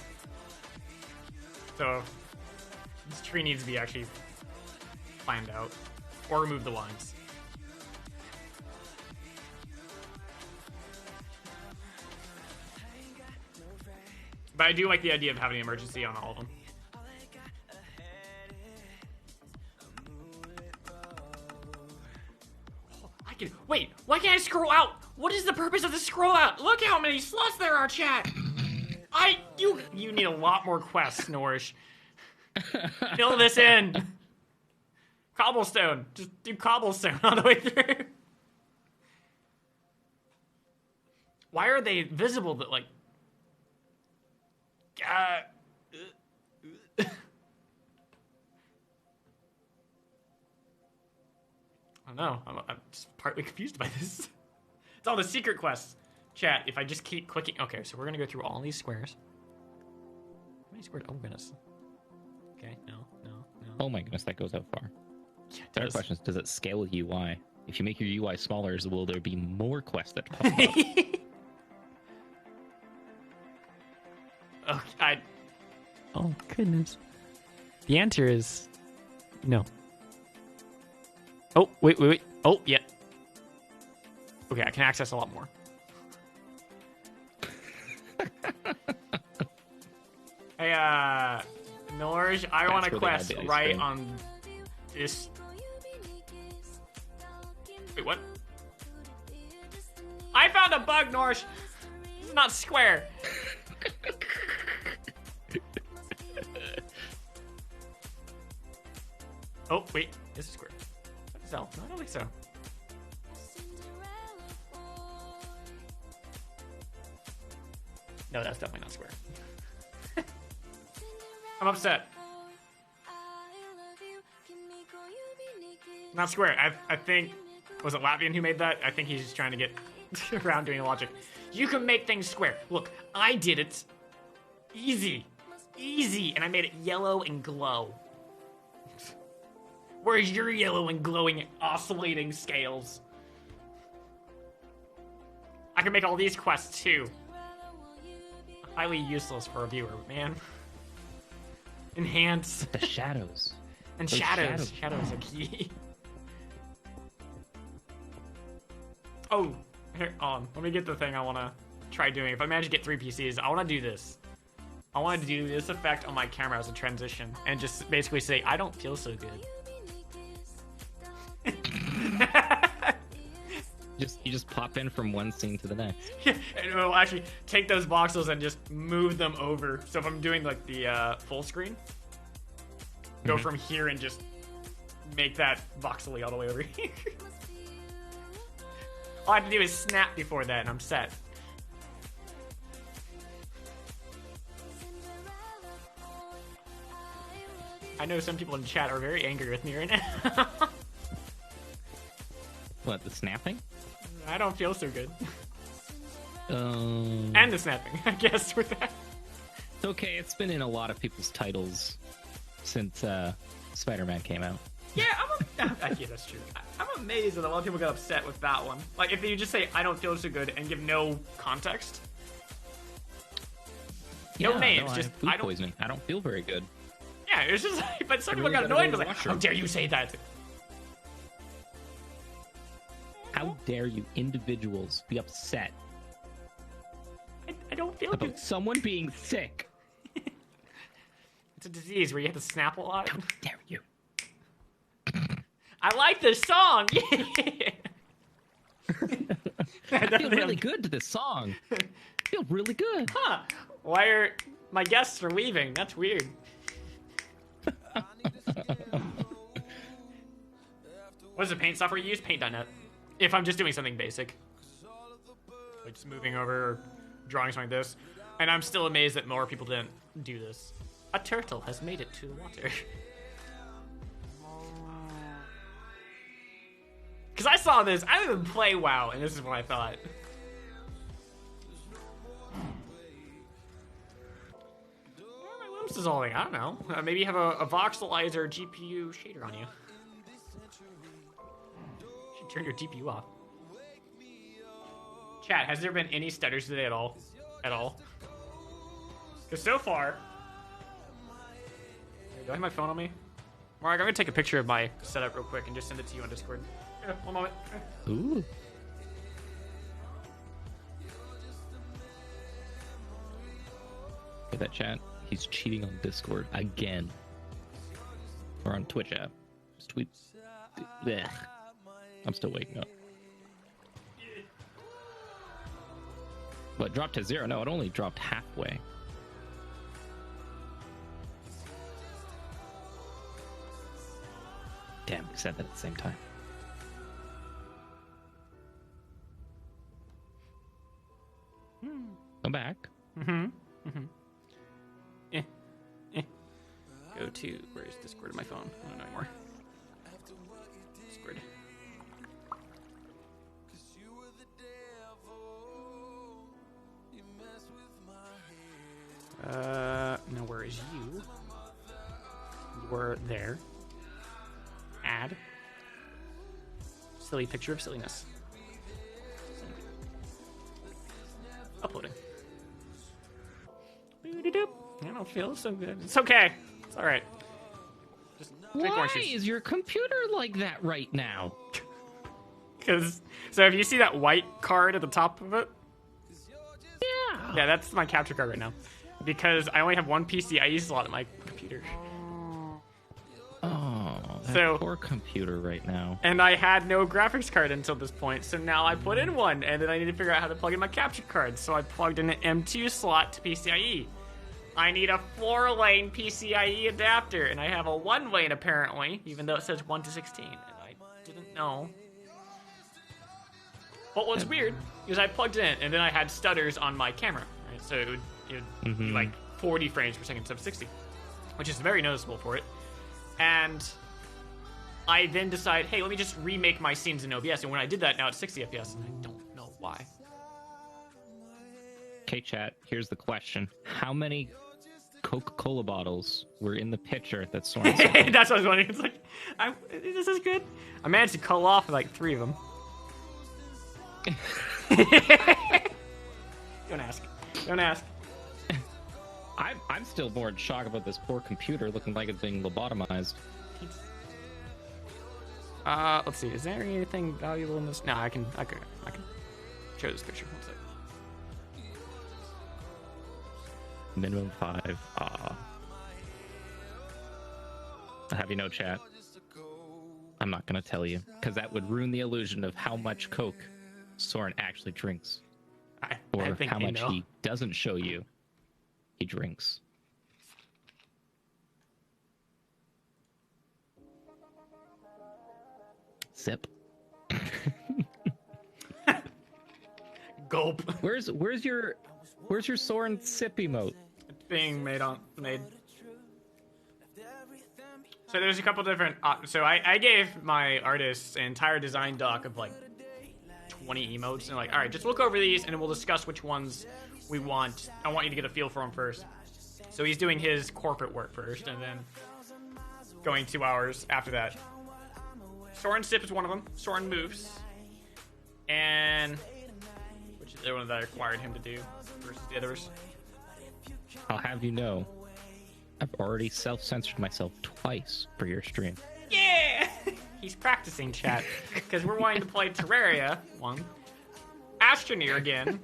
So this tree needs to be actually planned out or remove the lines. But I do like the idea of having an emergency on all of them. Wait, why can't I scroll out? What is the purpose of the scroll out? Look how many slots there are, chat. You need a lot more quests, Norish. Fill this in. Cobblestone. Just do cobblestone all the way through. Why are they visible that like I don't know. I'm just partly confused by this. It's all the secret quests. Chat, if I just keep clicking... Okay, so we're going to go through all these squares. How many squares? Oh, goodness. Okay, no. Oh my goodness, that goes out far. Yeah, it There are does. questions. Does it scale with UI? If you make your UI smaller, will there be more quests that pop up? Oh, goodness. The answer is... No. Oh, wait. Oh, yeah. Okay, I can access a lot more. Hey, Norge, I want a where they had quest the ice right cream. on this. Wait, what? I found a bug, Norge. It's not square. Oh, wait. This is square. What is that? No, I don't think so. No, that's definitely not square. I'm upset. Not square. I think... Was it Latvian who made that? I think he's just trying to get around doing the logic. You can make things square. Look, I did it. Easy. Easy. And I made it yellow and glow. Where's your yellow and glowing oscillating scales? I can make all these quests too. Highly useless for a viewer, man. Enhance. The shadows. And Those shadows. shadows. Shadows are key. Oh, here, let me get the thing I want to try doing. If I manage to get 3 PCs, I want to do this. I want to do this effect on my camera as a transition and just basically say, I don't feel so good. You just pop in from one scene to the next. And it'll actually take those voxels and just move them over. So if I'm doing like the full screen, go from here and just make that voxely all the way over here. All I have to do is snap before that and I'm set. I know some people in chat are very angry with me right now. What, the snapping? I don't feel so good. And And the snapping, I guess, with that. it's okay. It's been in a lot of people's titles since Spider-Man came out. Yeah, yeah, that's true. I'm amazed that a lot of people got upset with that one. Like, if you just say, I don't feel so good, and give no context. No names, I just, have food I don't... poisoning. I don't feel very good. Yeah, it was just like, but some people really got gotta annoyed. go to Was the like, washroom. how dare you say that? How dare you individuals be upset I don't feel good. about someone being sick? It's a disease where you have to snap a lot. How dare you? I like this song. I feel really good to this song. I feel really good. Huh. Why are my guests are leaving? That's weird. What is the paint software you use? Paint.net. If I'm just doing something basic. Like just moving over or drawing something like this. And I'm still amazed that more people didn't do this. A turtle has made it to the water. Because I saw this. I didn't even play WoW, and this is what I thought. My limbs dissolving. I don't know. Maybe you have a voxelizer GPU shader on you. Should turn your GPU off. Chat, has there been any stutters today at all? At all? Because so far... Do I have my phone on me? Mark, I'm going to take a picture of my setup real quick and just send it to you on Discord. Yeah, one moment. Ooh. Look at that chat. He's cheating on Discord again. Or on Twitch app. Just tweet. Blech. I'm still waking up. But dropped to 0. No, it only dropped halfway. Damn, we said that at the same time. I'm back. Go to... Where's Discord on my phone? I don't know anymore. Discord. Now where is you? You were there. Add. Silly picture of silliness. Uploading. I don't feel so good. It's okay. It's alright. Just drink Why orange juice. is your computer like that right now? Because, so if you see that white card at the top of it, Yeah. yeah, that's my capture card right now. Because I only have one PCIe slot in my computer. Oh, that So- poor computer right now. And I had no graphics card until this point, so now I put in one, and then I need to figure out how to plug in my capture card. So I plugged in an M2 slot to PCIe. I need a 4-lane PCIe adapter, and I have a 1-lane apparently, even though it says 1 to 16, and I didn't know. But what's weird is I plugged it in, and then I had stutters on my camera, right? So it would be like 40 frames per second instead of 60, which is very noticeable for it. And I then decide, hey, let me just remake my scenes in OBS, and when I did that, now it's 60 FPS, and I don't know why. Okay, chat, here's the question. How many Coca-Cola bottles were in the pitcher that Soren said? That's what I was wondering. It's like, this is good. I managed to cull off like 3 of them. Don't ask. Don't ask. I'm still more in shock about this poor computer looking like it's being lobotomized. Let's see. Is there anything valuable in this? No, I can show this picture. One sec. Minimum 5. I'll have you know, chat. I'm not gonna tell you, because that would ruin the illusion of how much Coke Soren actually drinks. I Or think how they much know. he doesn't show you he drinks. Sip. Gulp. Where's your Soren sip emote? It's being made. So there's a couple different. So I gave my artists an entire design doc of like 20 emotes, and like, all right, just look over these, and then we'll discuss which ones we want. I want you to get a feel for them first. So he's doing his corporate work first, and then going 2 hours after that. Soren Sip is one of them. Soren Moves, and which is the one that I required him to do versus the others. I'll have you know, I've already self-censored myself twice for your stream. Yeah! He's practicing, chat. Because we're wanting to play Terraria, one. Astroneer again.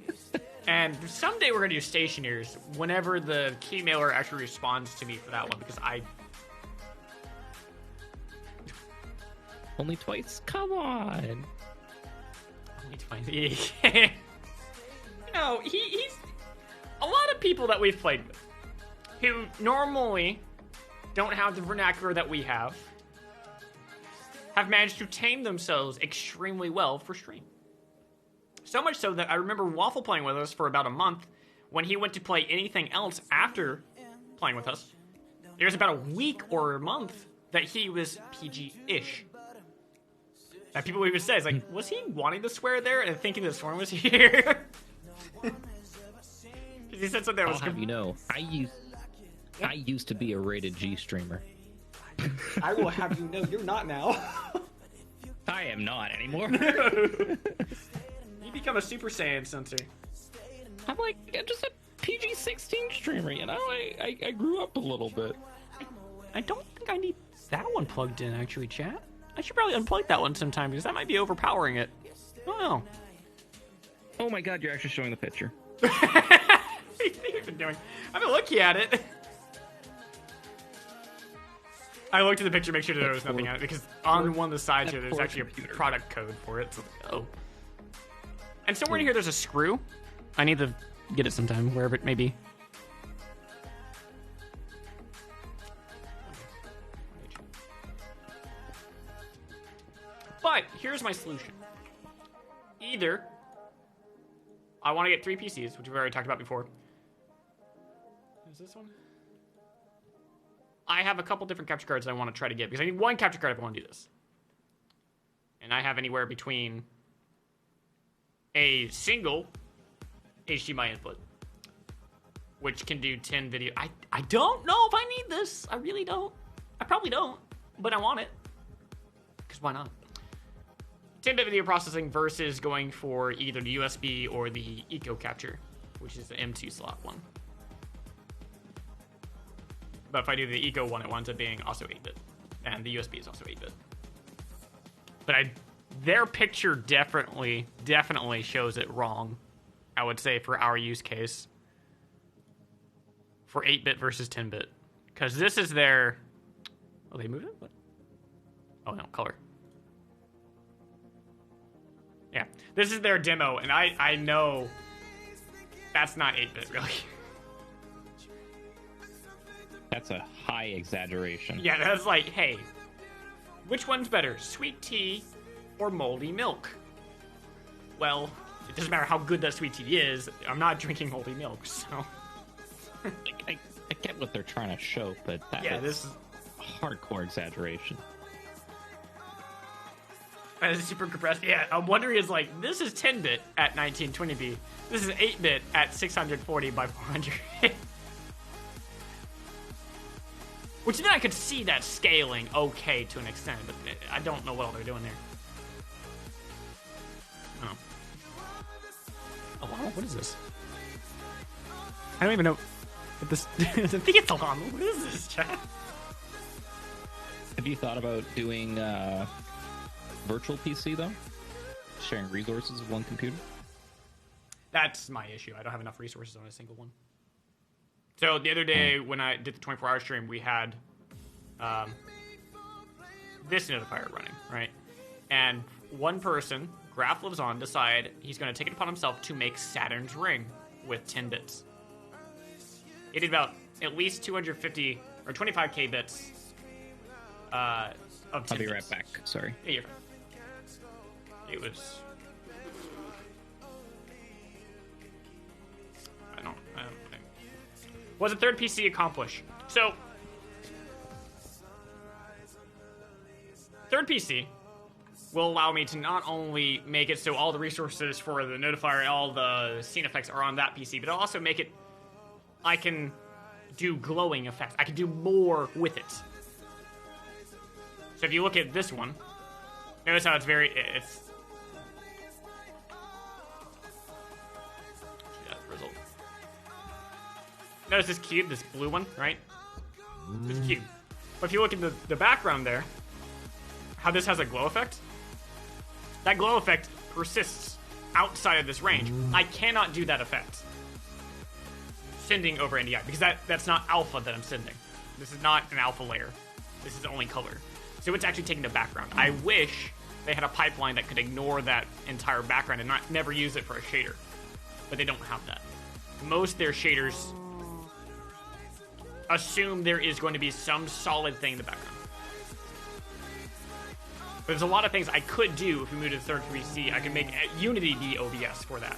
And someday we're going to do Stationeers whenever the key mailer actually responds to me for that one. Because Only twice? Come on. Only twice. You know, he's a lot of people that we've played with who normally don't have the vernacular that we have managed to tame themselves extremely well for stream. So much so that I remember Waffle playing with us for about a month. When he went to play anything else after playing with us, there was about a week or a month that he was PG-ish. That people even say, like, was he wanting to swear there and thinking the swearing was here? He said something that was... I'll have you know, I used to be a rated G streamer. I will have you know, you're not now. I am not anymore. You become a Super Saiyan sensei. I'm just a PG-16 streamer, you know? I grew up a little bit. I don't think I need that one plugged in, actually, chat. I should probably unplug that one sometime, because that might be overpowering it. I don't know. Oh my god, you're actually showing the picture. What do you think you've been doing? I've been looking at it. I looked at the picture, make sure there was nothing on it, because on one of the sides here, there's actually a product code for it. So, oh. And somewhere in here, there's a screw. I need to get it sometime, wherever it may be. But here's my solution. Either I want to get 3 PCs, which we've already talked about before. Is this one? I have a couple different capture cards I want to try to get, because I need one capture card if I want to do this. And I have anywhere between a single HDMI input, which can do 10 video. I don't know if I need this. I really don't. I probably don't, but I want it. Because why not? 10-bit video processing versus going for either the USB or the Eco Capture, which is the M2 slot one. But if I do the Eco one, it winds up being also 8-bit. And the USB is also 8-bit. But their picture definitely shows it wrong, I would say, for our use case. For 8-bit versus 10-bit. Because this is their... Oh, they moved it? What? Oh, no, color. Yeah, this is their demo, and I know that's not 8-bit, really. That's a high exaggeration. Yeah, that's like, hey, which one's better, sweet tea or moldy milk? Well, it doesn't matter how good that sweet tea is. I'm not drinking moldy milk, so... I get what they're trying to show, but this is hardcore exaggeration. That is super compressed. Yeah, I'm wondering is like, this is 10-bit at 1920p. This is 8-bit at 640 by 400. Which then I could see that scaling okay to an extent, but I don't know what all they're doing there. Oh. Oh, wow, what is this? I don't even know what this... I think it's a llama. What is this, chat? Have you thought about doing virtual PC, though? Sharing resources with one computer? That's my issue. I don't have enough resources on a single one. So the other day when I did the 24-hour stream, we had this notifier running, right? And one person, Graph Lives On, decided he's going to take it upon himself to make Saturn's Ring with 10 bits. He did about at least 250 or 25k bits of 10 I'll be bits. right back. Sorry. Yeah, you're fine. It was... I don't think. Was a third PC accomplish? So, third PC will allow me to not only make it so all the resources for the notifier and all the scene effects are on that PC, but it'll also make it... I can do glowing effects. I can do more with it. So if you look at this one, notice how it's very... It's... See that result. Notice this cube, this blue one, right? This cube. But if you look at the background there, how this has a glow effect, that glow effect persists outside of this range. I cannot do that effect sending over NDI, because that's not alpha that I'm sending. This is not an alpha layer. This is only color. So it's actually taking the background. I wish they had a pipeline that could ignore that entire background and never use it for a shader. But they don't have that. Most of their shaders assume there is going to be some solid thing in the background. But there's a lot of things I could do if we move to the third 3C. I can make Unity be OBS for that.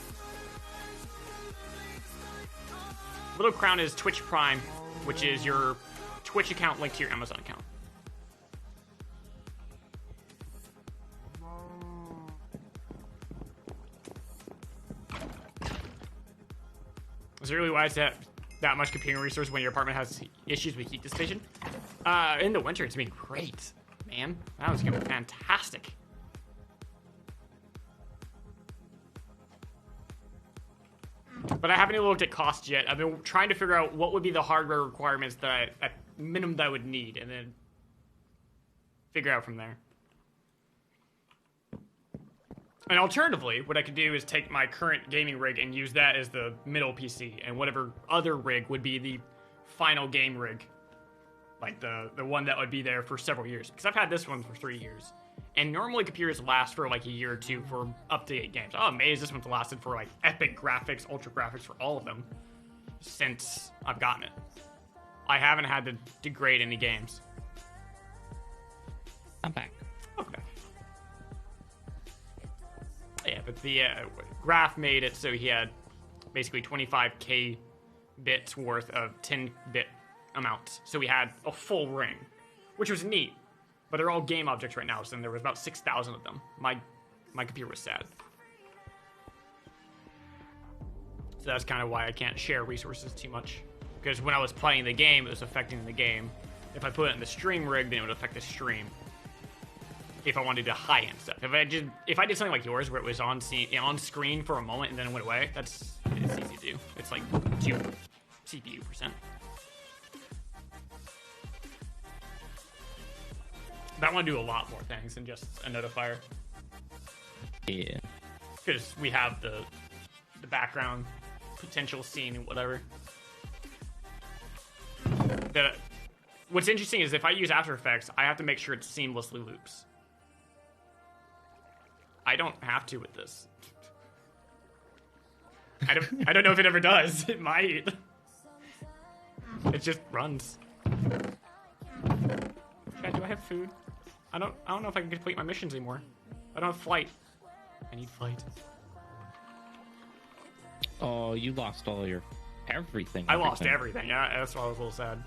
Little Crown is Twitch Prime, which is your Twitch account linked to your Amazon account. Is it really wise to have that much computing resource when your apartment has issues with heat dissipation? In the winter, it's been great, man. That was gonna be fantastic. But I haven't even looked at cost yet. I've been trying to figure out what would be the hardware requirements that at minimum that I would need, and then figure out from there. And alternatively, what I could do is take my current gaming rig and use that as the middle PC, and whatever other rig would be the final game rig. Like the one that would be there for several years. Because I've had this one for 3 years. And normally computers last for like a year or two for up-to-date games. I'm amazed this one's lasted for like epic graphics, ultra graphics for all of them since I've gotten it. I haven't had to degrade any games. I'm back. Okay. Yeah, but the Graph made it so he had basically 25k bits worth of 10-bit amounts. So we had a full ring, which was neat. But they're all game objects right now, so there was about 6,000 of them. My computer was sad. So that's kind of why I can't share resources too much. Because when I was playing the game, it was affecting the game. If I put it in the stream rig, then it would affect the stream. If I wanted to high-end stuff. If I did something like yours, where it was on screen for a moment and then it went away, it's easy to do. It's like 2 CPU%. But I want to do a lot more things than just a notifier. Yeah. Because we have the background potential scene and whatever. What's interesting is if I use After Effects, I have to make sure it seamlessly loops. I don't have to with this. I don't know if it ever does. It might. It just runs. God, do I have food? I don't know if I can complete my missions anymore. I don't have flight. I need flight. Oh, you lost all your everything. I lost everything. Yeah, that's why I was a little sad.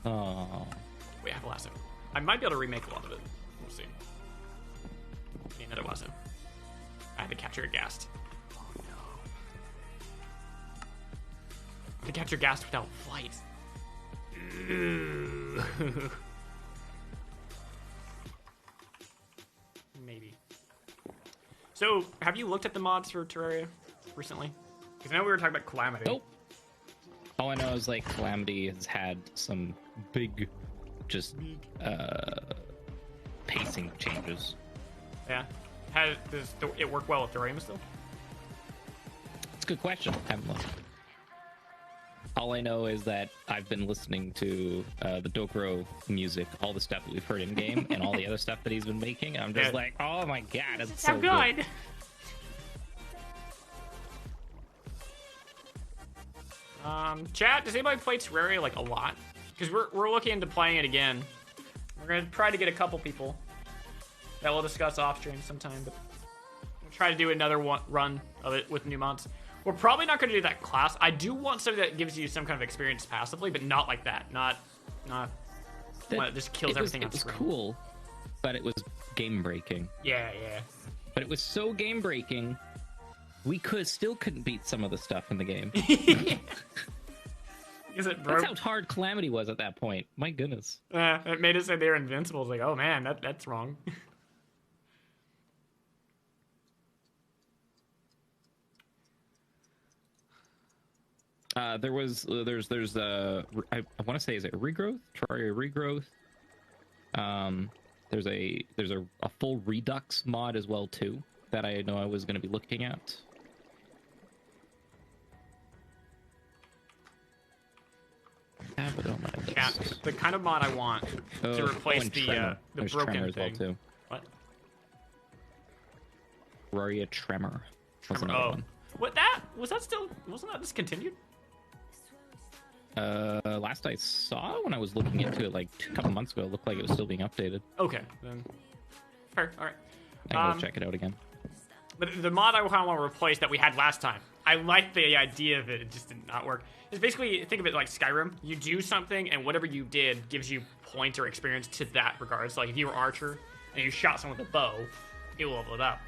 Oh. Wait, I have a lasso. I might be able to remake a lot of it. We'll see. Need another lasso. I had to capture a ghast. Oh no. I had to capture ghast without flight. Maybe. So, have you looked at the mods for Terraria recently? Because I know we were talking about Calamity. Nope. All I know is like Calamity has had some big, just pacing changes. Yeah. Does it work well with Terraria still? It's a good question. I haven't looked. All I know is that I've been listening to the Dokuro music, all the stuff that we've heard in game, and all the other stuff that he's been making. I'm just like, oh my god, it's so good. Chat, does anybody play Terraria like a lot? Because we're looking into playing it again. We're gonna try to get a couple people that we'll discuss off stream sometime, but we'll try to do another run of it with new mods. We're probably not going to do that class. I do want something that gives you some kind of experience passively, but not like that. Not one that just kills everything on screen. It was cool, but it was game breaking. Yeah. But it was so game breaking, we still couldn't beat some of the stuff in the game. Is it broke? That's how hard Calamity was at that point. My goodness. It made it say they were invincible. It's like, oh man, that's wrong. There's I want to say, is it Regrowth? Terraria Regrowth. There's a full Redux mod as well too that I know I was going to be looking at. have it on my list. Yeah, the kind of mod I want to replace and the Tremor. There's broken Tremor as thing. well, too. What? Terraria Tremor was Tremor. another Oh, one. wasn't that discontinued? Last I saw when I was looking into it like a couple months ago, it looked like it was still being updated. Okay, then fair. All right. I can go check it out again. But the mod I kind of want to replace that we had last time, I like the idea of it. It just did not work. It's basically, think of it like Skyrim. You do something, and whatever you did gives you points or experience to that regard. So, like, if you were Archer and you shot someone with a bow, it will level it up.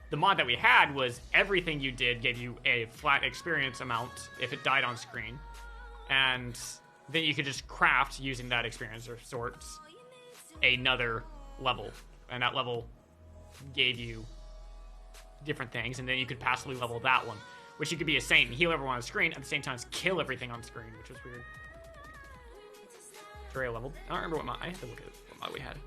The mod that we had was everything you did gave you a flat experience amount if it died on screen. And then you could just craft using that experience or sorts another level. And that level gave you different things, and then you could passively level that one, which you could be a saint and heal everyone on the screen at the same time as kill everything on screen, which was weird. Terraria leveled. I don't remember what mod. I have to look at what mod we had.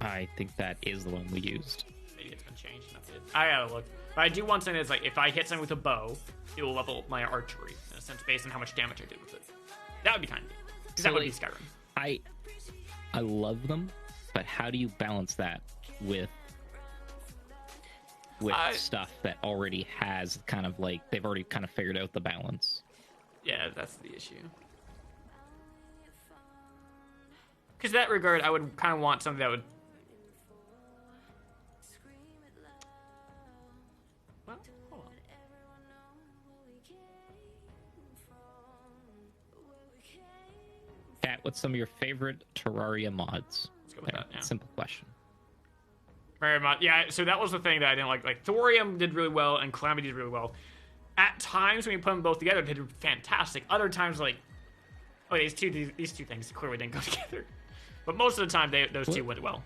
I think that is the one we used. Maybe it's been changed and updated. I gotta look. But I do want something that's like, if I hit something with a bow, it will level up my archery, in a sense, based on how much damage I did with it. That would be kind of neat. Because that would be Skyrim. I love them, but how do you balance that with stuff that already has kind of like, they've already kind of figured out the balance? Yeah, that's the issue. Because in that regard, I would kind of want something that would... Well, hold on. Kat, what's some of your favorite Terraria mods? Let's go with that, yeah. Simple question. Very much. Yeah, so that was the thing that I didn't like. Like, Thorium did really well, and Calamity did really well. At times, when you put them both together, they did fantastic. Other times, like... Oh, these two things clearly didn't go together. But most of the time, those two went well.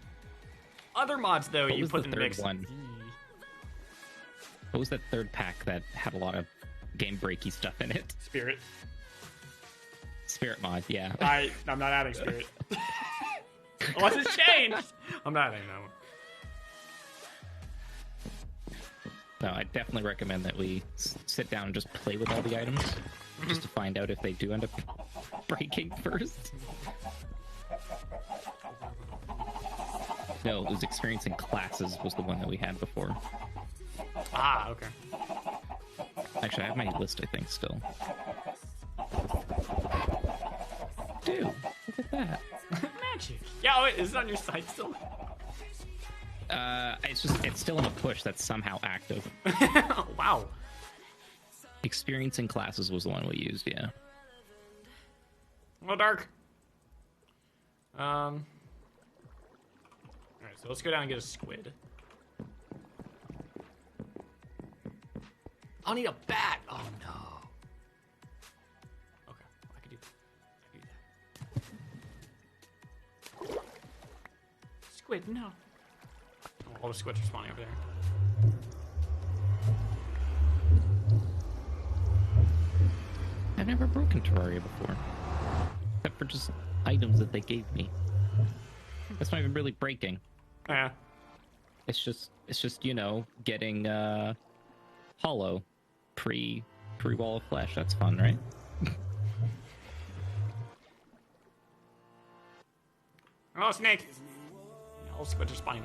Other mods, though, What you was put the in the third mix... one? What was that third pack that had a lot of game breaky stuff in it? Spirit. Spirit mod, yeah. I'm not adding Spirit. Unless it's changed. I'm not adding that one. No, I definitely recommend that we sit down and just play with all the items, just to find out if they do end up breaking first. No, it was experiencing classes was the one that we had before. Ah, okay. Actually, I have my list, I think, still. Dude, look at that. Magic. Yeah, oh, wait, is it on your site still? It's still in a push that's somehow active. Wow. Experiencing classes was the one we used, yeah. Well, dark. Alright, so let's go down and get a squid. I'll need a bat. Oh no. Okay, I could do that. Squid, no. Oh, all the squids are spawning over there. I've never broken Terraria before. Except for just items that they gave me. That's not even really breaking. Yeah. It's just you know, getting hollow pre Wall of Flesh. That's fun, right? Oh, snake. All the squids are spawning